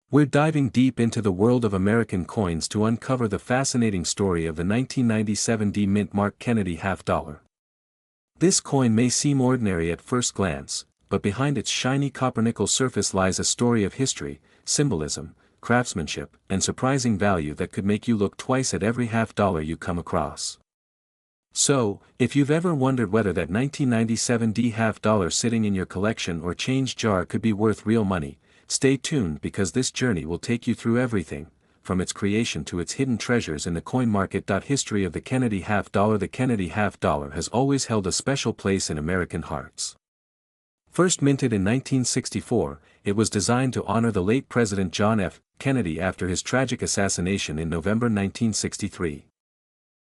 We're diving deep into the world of American coins to uncover the fascinating story of the 1997 D Mint Mark Kennedy half dollar. This coin may seem ordinary at first glance, but behind its shiny copper-nickel surface lies a story of history, symbolism, craftsmanship, and surprising value that could make you look twice at every half dollar you come across. So, if you've ever wondered whether that 1997 D half dollar sitting in your collection or change jar could be worth real money, stay tuned because this journey will take you through everything, from its creation to its hidden treasures in the coin market. History of the Kennedy half dollar. The Kennedy half dollar has always held a special place in American hearts. First minted in 1964, it was designed to honor the late President John F. Kennedy after his tragic assassination in November 1963.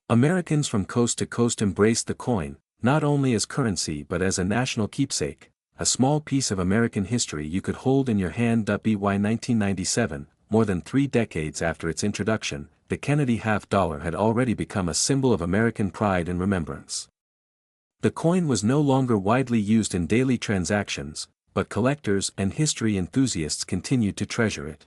Americans from coast to coast embraced the coin, not only as currency but as a national keepsake, a small piece of American history you could hold in your hand. By 1997, more than 3 decades after its introduction, the Kennedy half dollar had already become a symbol of American pride and remembrance. The coin was no longer widely used in daily transactions, but collectors and history enthusiasts continued to treasure it.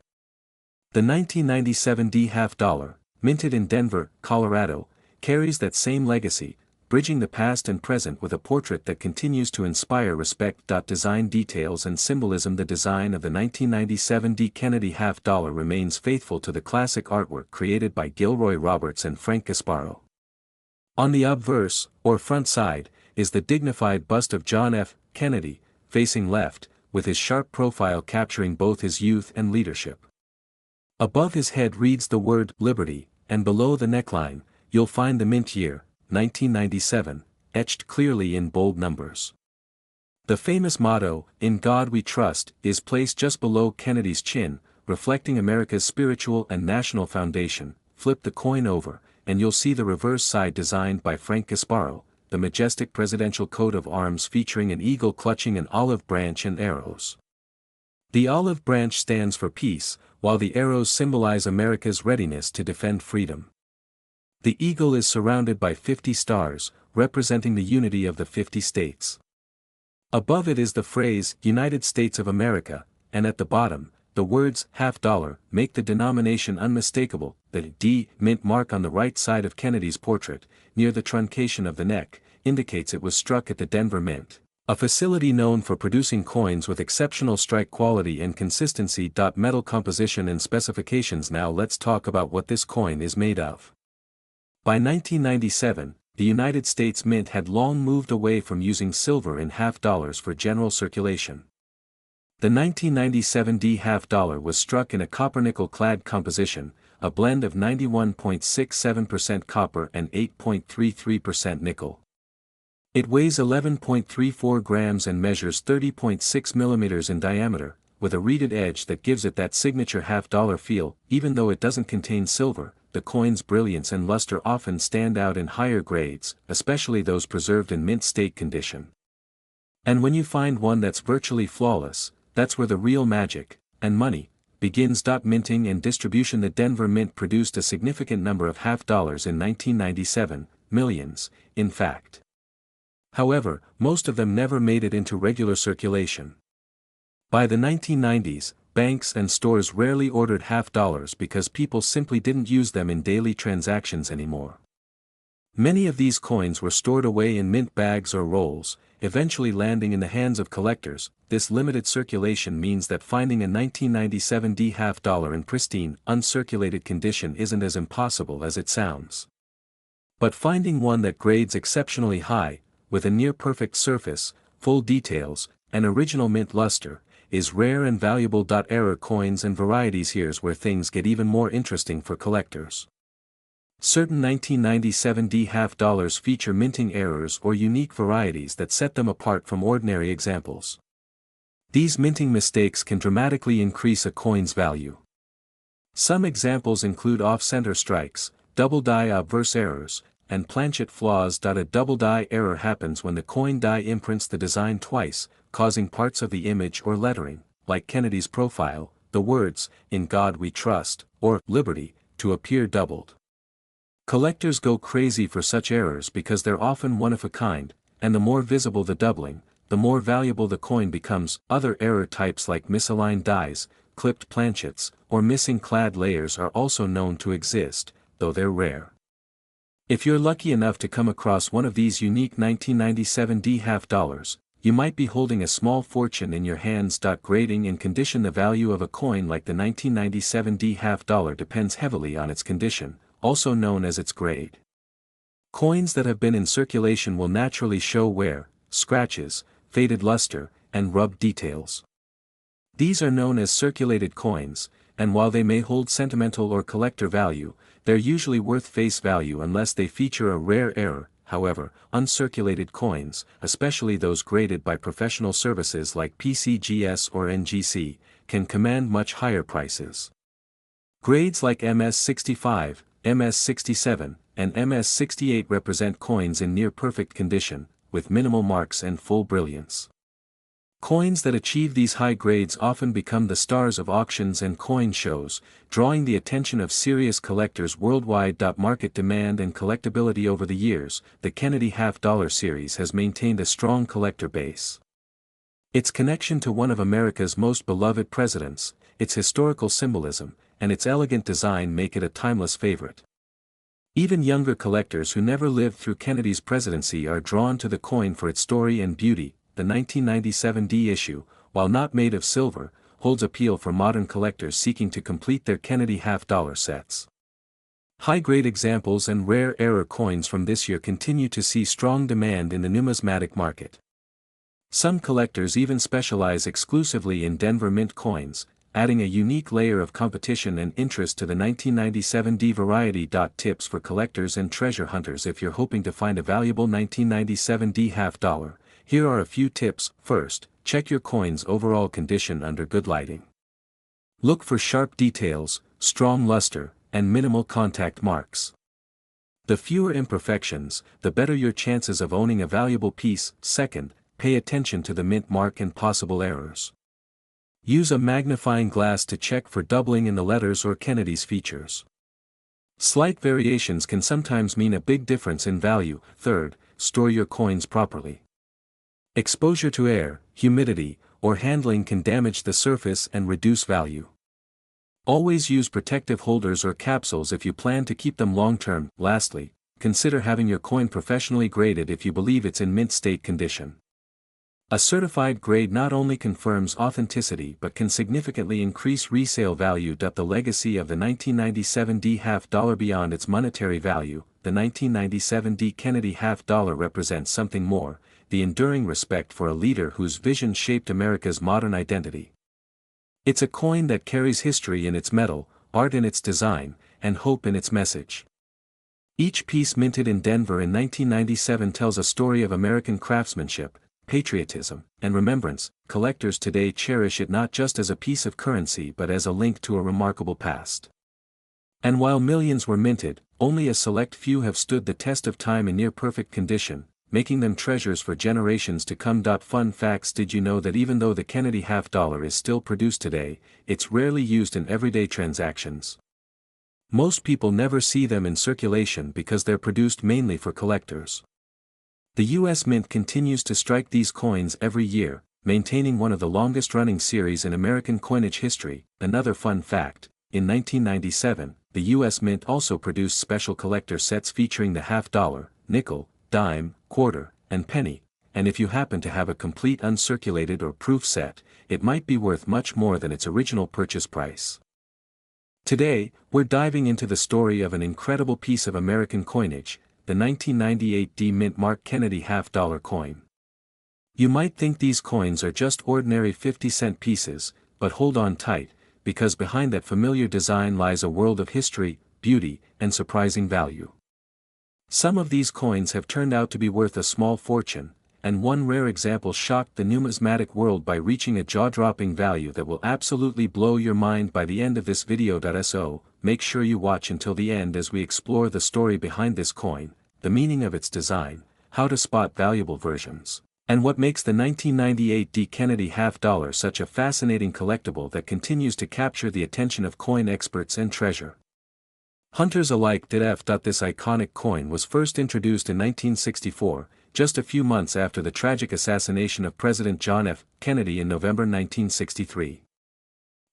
The 1997 D half dollar, minted in Denver, Colorado, carries that same legacy, bridging the past and present with a portrait that continues to inspire respect. Design details and symbolism. The design of the 1997 D Kennedy half dollar remains faithful to the classic artwork created by Gilroy Roberts and Frank Gasparro. On the obverse, or front side, is the dignified bust of John F. Kennedy, facing left, with his sharp profile capturing both his youth and leadership. Above his head reads the word Liberty, and below the neckline, you'll find the mint year, 1997, etched clearly in bold numbers. The famous motto, "In God We Trust," is placed just below Kennedy's chin, reflecting America's spiritual and national foundation. Flip the coin over, and you'll see the reverse side designed by Frank Gasparro, the majestic presidential coat of arms featuring an eagle clutching an olive branch and arrows. The olive branch stands for peace, while the arrows symbolize America's readiness to defend freedom. The eagle is surrounded by 50 stars, representing the unity of the 50 states. Above it is the phrase, United States of America, and at the bottom, the words, half dollar, make the denomination unmistakable. The D mint mark on the right side of Kennedy's portrait, near the truncation of the neck, indicates it was struck at the Denver Mint, a facility known for producing coins with exceptional strike quality and consistency. Metal composition and specifications. Now let's talk about what this coin is made of. By 1997, the United States Mint had long moved away from using silver in half dollars for general circulation. The 1997 D half dollar was struck in a copper-nickel clad composition, a blend of 91.67% copper and 8.33% nickel. It weighs 11.34 grams and measures 30.6 millimeters in diameter, with a reeded edge that gives it that signature half dollar feel. Even though it doesn't contain silver, the coin's brilliance and luster often stand out in higher grades, especially those preserved in mint state condition. And when you find one that's virtually flawless, that's where the real magic, and money, begins. Minting and distribution. The Denver Mint produced a significant number of half dollars in 1997, millions, in fact. However, most of them never made it into regular circulation. By the 1990s, banks and stores rarely ordered half dollars because people simply didn't use them in daily transactions anymore. Many of these coins were stored away in mint bags or rolls, eventually landing in the hands of collectors. This limited circulation means that finding a 1997 D half dollar in pristine, uncirculated condition isn't as impossible as it sounds. But finding one that grades exceptionally high, with a near-perfect surface, full details, and original mint luster, is rare and valuable. Error coins and varieties. Here's where things get even more interesting for collectors. Certain 1997 D half dollars feature minting errors or unique varieties that set them apart from ordinary examples. These minting mistakes can dramatically increase a coin's value. Some examples include off-center strikes, double die obverse errors, and planchet flaws. A double die error happens when the coin die imprints the design twice, causing parts of the image or lettering, like Kennedy's profile, the words, "In God We Trust," or "Liberty," to appear doubled. Collectors go crazy for such errors because they're often one of a kind, and the more visible the doubling, the more valuable the coin becomes. Other error types like misaligned dies, clipped planchets, or missing clad layers are also known to exist, though they're rare. If you're lucky enough to come across one of these unique 1997 D half dollars, you might be holding a small fortune in your hands. Grading and condition. The value of a coin like the 1997 D half dollar depends heavily on its condition, also known as its grade. Coins that have been in circulation will naturally show wear, scratches, faded luster, and rubbed details. These are known as circulated coins, and while they may hold sentimental or collector value, they're usually worth face value unless they feature a rare error. However, uncirculated coins, especially those graded by professional services like PCGS or NGC, can command much higher prices. Grades like MS65, MS67, and MS68 represent coins in near-perfect condition, with minimal marks and full brilliance. Coins that achieve these high grades often become the stars of auctions and coin shows, drawing the attention of serious collectors worldwide. Market demand and collectability. Over the years, the Kennedy half-dollar series has maintained a strong collector base. Its connection to one of America's most beloved presidents, its historical symbolism, and its elegant design make it a timeless favorite. Even younger collectors who never lived through Kennedy's presidency are drawn to the coin for its story and beauty. The 1997 D issue, while not made of silver, holds appeal for modern collectors seeking to complete their Kennedy half-dollar sets. High-grade examples and rare error coins from this year continue to see strong demand in the numismatic market. Some collectors even specialize exclusively in Denver Mint coins, adding a unique layer of competition and interest to the 1997 D variety. Tips for collectors and treasure hunters. If you're hoping to find a valuable 1997 D half-dollar, here are a few tips. First, check your coin's overall condition under good lighting. Look for sharp details, strong luster, and minimal contact marks. The fewer imperfections, the better your chances of owning a valuable piece. Second, pay attention to the mint mark and possible errors. Use a magnifying glass to check for doubling in the letters or Kennedy's features. Slight variations can sometimes mean a big difference in value. Third, store your coins properly. Exposure to air, humidity, or handling can damage the surface and reduce value. Always use protective holders or capsules if you plan to keep them long-term. Lastly, consider having your coin professionally graded if you believe it's in mint state condition. A certified grade not only confirms authenticity but can significantly increase resale value. The legacy of the 1997 D half-dollar. Beyond its monetary value, the 1997 D Kennedy half-dollar represents something more: the enduring respect for a leader whose vision shaped America's modern identity. It's a coin that carries history in its metal, art in its design, and hope in its message. Each piece minted in Denver in 1997 tells a story of American craftsmanship, patriotism, and remembrance. Collectors today cherish it not just as a piece of currency but as a link to a remarkable past. And while millions were minted, only a select few have stood the test of time in near-perfect condition, making them treasures for generations to come. Fun facts: did you know that even though the Kennedy half-dollar is still produced today, it's rarely used in everyday transactions? Most people never see them in circulation because they're produced mainly for collectors. The U.S. Mint continues to strike these coins every year, maintaining one of the longest-running series in American coinage history. Another fun fact: in 1997, the U.S. Mint also produced special collector sets featuring the half-dollar, nickel, dime, quarter, and penny, and if you happen to have a complete uncirculated or proof set, it might be worth much more than its original purchase price. Today, we're diving into the story of an incredible piece of American coinage, the 1998 D Mint Mark Kennedy half-dollar coin. You might think these coins are just ordinary 50-cent pieces, but hold on tight, because behind that familiar design lies a world of history, beauty, and surprising value. Some of these coins have turned out to be worth a small fortune, and one rare example shocked the numismatic world by reaching a jaw-dropping value that will absolutely blow your mind by the end of this video. So, make sure you watch until the end as we explore the story behind this coin, the meaning of its design, how to spot valuable versions, and what makes the 1998 D Kennedy half-dollar such a fascinating collectible that continues to capture the attention of coin experts and treasure hunters alike. This iconic coin was first introduced in 1964, just a few months after the tragic assassination of President John F. Kennedy in November 1963.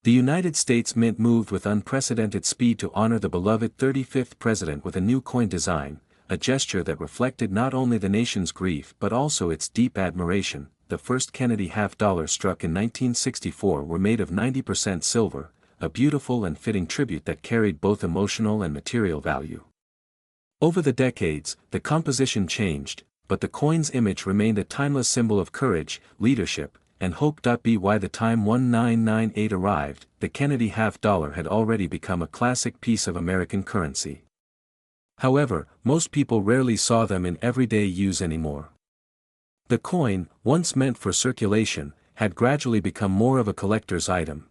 The United States Mint moved with unprecedented speed to honor the beloved 35th president with a new coin design, a gesture that reflected not only the nation's grief but also its deep admiration. The first Kennedy half-dollar struck in 1964 were made of 90% silver, a beautiful and fitting tribute that carried both emotional and material value. Over the decades, the composition changed, but the coin's image remained a timeless symbol of courage, leadership, and hope. By the time 1998 arrived, the Kennedy half-dollar had already become a classic piece of American currency. However, most people rarely saw them in everyday use anymore. The coin, once meant for circulation, had gradually become more of a collector's item.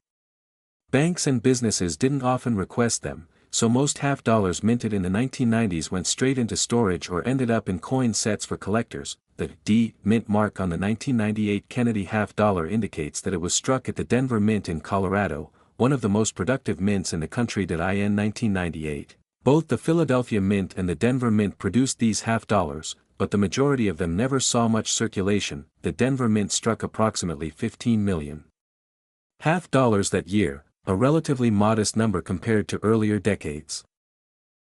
Banks and businesses didn't often request them, so most half-dollars minted in the 1990s went straight into storage or ended up in coin sets for collectors. The D Mint mark on the 1998 Kennedy half-dollar indicates that it was struck at the Denver Mint in Colorado, one of the most productive mints in the country. In 1998, both the Philadelphia Mint and the Denver Mint produced these half-dollars, but the majority of them never saw much circulation. The Denver Mint struck approximately 15 million half-dollars that year, a relatively modest number compared to earlier decades.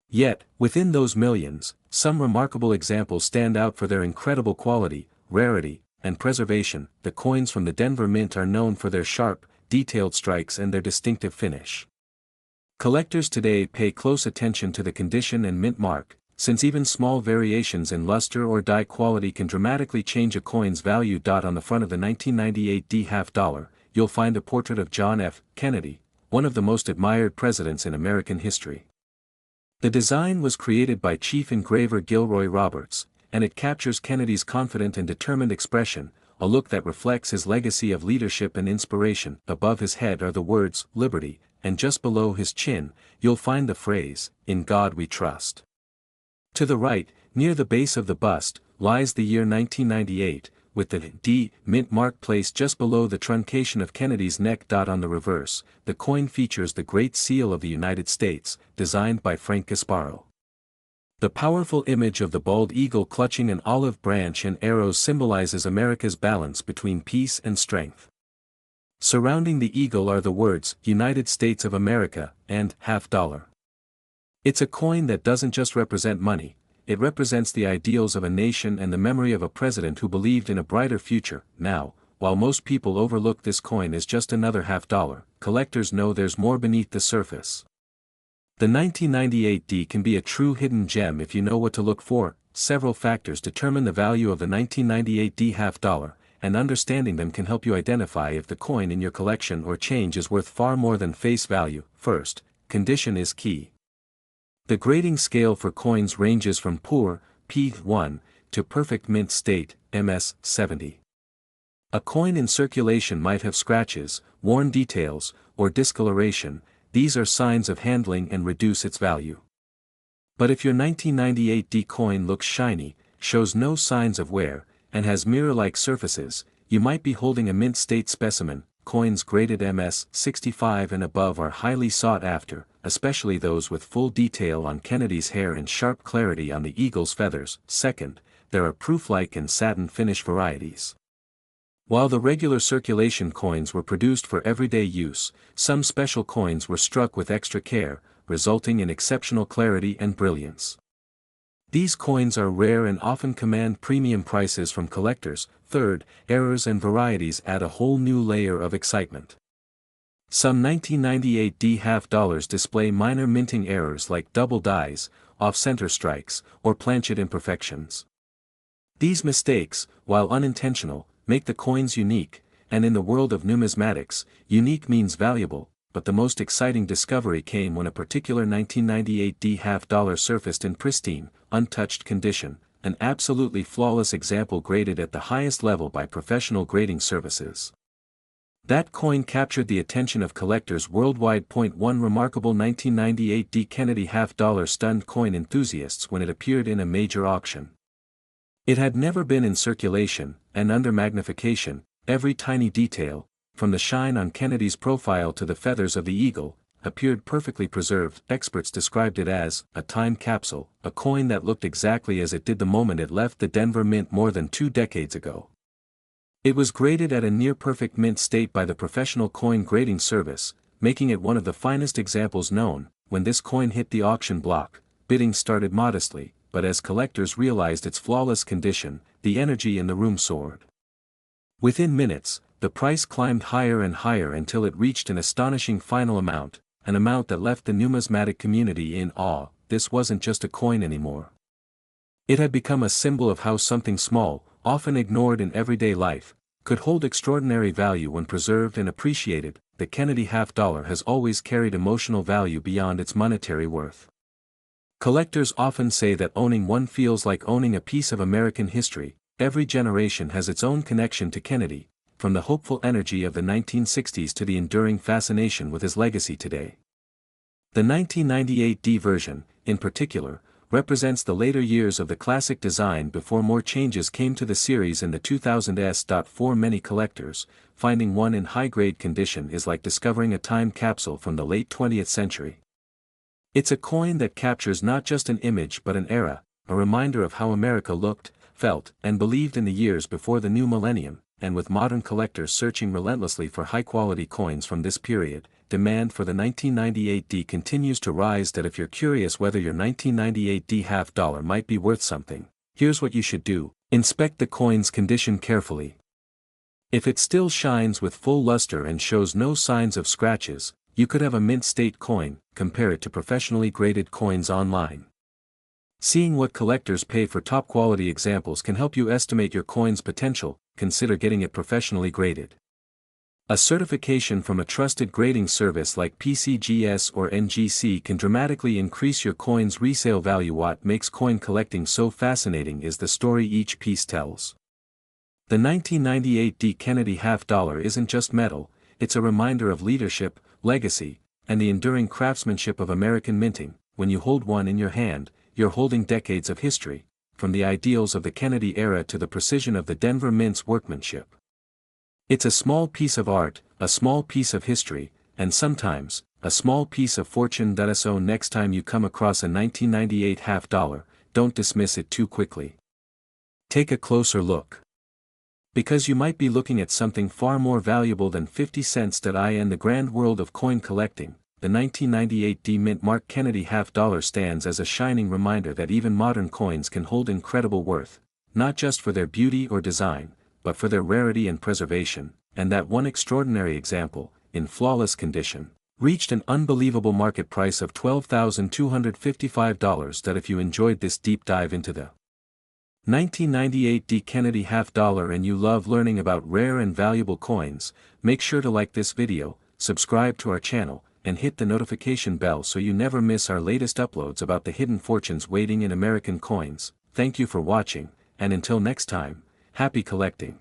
Yet, within those millions, some remarkable examples stand out for their incredible quality, rarity, and preservation. The coins from the Denver Mint are known for their sharp, detailed strikes and their distinctive finish. Collectors today pay close attention to the condition and mint mark, since even small variations in luster or die quality can dramatically change a coin's value. On the front of the 1998 D half-dollar, you'll find a portrait of John F. Kennedy, one of the most admired presidents in American history. The design was created by chief engraver Gilroy Roberts, and it captures Kennedy's confident and determined expression, a look that reflects his legacy of leadership and inspiration. Above his head are the words, "Liberty," and just below his chin, you'll find the phrase, "In God We Trust." To the right, near the base of the bust, lies the year 1998, with the D Mint mark placed just below the truncation of Kennedy's neck. On the reverse, the coin features the Great Seal of the United States, designed by Frank Gasparo. The powerful image of the bald eagle clutching an olive branch and arrows symbolizes America's balance between peace and strength. Surrounding the eagle are the words, "United States of America," and "half-dollar." It's a coin that doesn't just represent money, it represents the ideals of a nation and the memory of a president who believed in a brighter future. Now, while most people overlook this coin as just another half-dollar, collectors know there's more beneath the surface. The 1998 D can be a true hidden gem if you know what to look for. Several factors determine the value of the 1998 D half-dollar, and understanding them can help you identify if the coin in your collection or change is worth far more than face value. First, condition is key. The grading scale for coins ranges from poor, P1, to perfect mint state, MS 70. A coin in circulation might have scratches, worn details, or discoloration. These are signs of handling and reduce its value. But if your 1998 D coin looks shiny, shows no signs of wear, and has mirror-like surfaces, you might be holding a mint state specimen. Coins graded MS 65 and above are highly sought after, especially those with full detail on Kennedy's hair and sharp clarity on the eagle's feathers. Second, there are proof-like and satin finish varieties. While the regular circulation coins were produced for everyday use, some special coins were struck with extra care, resulting in exceptional clarity and brilliance. These coins are rare and often command premium prices from collectors. Third, errors and varieties add a whole new layer of excitement. Some 1998 D half dollars display minor minting errors like double dies, off-center strikes, or planchet imperfections. These mistakes, while unintentional, make the coins unique, and in the world of numismatics, unique means valuable, but the most exciting discovery came when a particular 1998 D half dollar surfaced in pristine, untouched condition, an absolutely flawless example graded at the highest level by professional grading services. That coin captured the attention of collectors worldwide. One remarkable 1998 D Kennedy half dollar stunned coin enthusiasts when it appeared in a major auction. It had never been in circulation, and under magnification, every tiny detail, from the shine on Kennedy's profile to the feathers of the eagle, appeared perfectly preserved. Experts described it as a time capsule, a coin that looked exactly as it did the moment it left the Denver Mint more than 2 decades ago. It was graded at a near-perfect mint state by the Professional Coin Grading Service, making it one of the finest examples known. When this coin hit the auction block, bidding started modestly, but as collectors realized its flawless condition, the energy in the room soared. Within minutes, the price climbed higher and higher until it reached an astonishing final amount, an amount that left the numismatic community in awe. This wasn't just a coin anymore. It had become a symbol of how something small, often ignored in everyday life, could hold extraordinary value when preserved and appreciated. The Kennedy half dollar has always carried emotional value beyond its monetary worth. Collectors often say that owning one feels like owning a piece of American history. Every generation has its own connection to Kennedy, from the hopeful energy of the 1960s to the enduring fascination with his legacy today. The 1998 D version, in particular, represents the later years of the classic design before more changes came to the series in the 2000s. For many collectors, finding one in high-grade condition is like discovering a time capsule from the late 20th century. It's a coin that captures not just an image but an era, a reminder of how America looked, felt, and believed in the years before the new millennium. And with modern collectors searching relentlessly for high-quality coins from this period, demand for the 1998 D continues to rise. That if you're curious whether your 1998 D half dollar might be worth something, here's what you should do: inspect the coin's condition carefully. If it still shines with full luster and shows no signs of scratches, you could have a mint-state coin. Compare it to professionally graded coins online. Seeing what collectors pay for top-quality examples can help you estimate your coin's potential. Consider getting it professionally graded. A certification from a trusted grading service like PCGS or NGC can dramatically increase your coin's resale value. What makes coin collecting so fascinating is the story each piece tells. The 1998 D Kennedy half dollar isn't just metal, it's a reminder of leadership, legacy, and the enduring craftsmanship of American minting. When you hold one in your hand, you're holding decades of history, from the ideals of the Kennedy era to the precision of the Denver Mint's workmanship. It's a small piece of art, a small piece of history, and sometimes, a small piece of fortune. So next time you come across a 1998 half dollar, don't dismiss it too quickly. Take a closer look. Because you might be looking at something far more valuable than 50 cents. In the grand world of coin collecting, the 1998 D Mint Mark Kennedy half dollar stands as a shining reminder that even modern coins can hold incredible worth, not just for their beauty or design, but for their rarity and preservation. And that one extraordinary example, in flawless condition, reached an unbelievable market price of $12,255. If you enjoyed this deep dive into the 1998 D Kennedy half dollar and you love learning about rare and valuable coins, make sure to like this video, subscribe to our channel, and hit the notification bell so you never miss our latest uploads about the hidden fortunes waiting in American coins. Thank you for watching, and until next time, happy collecting.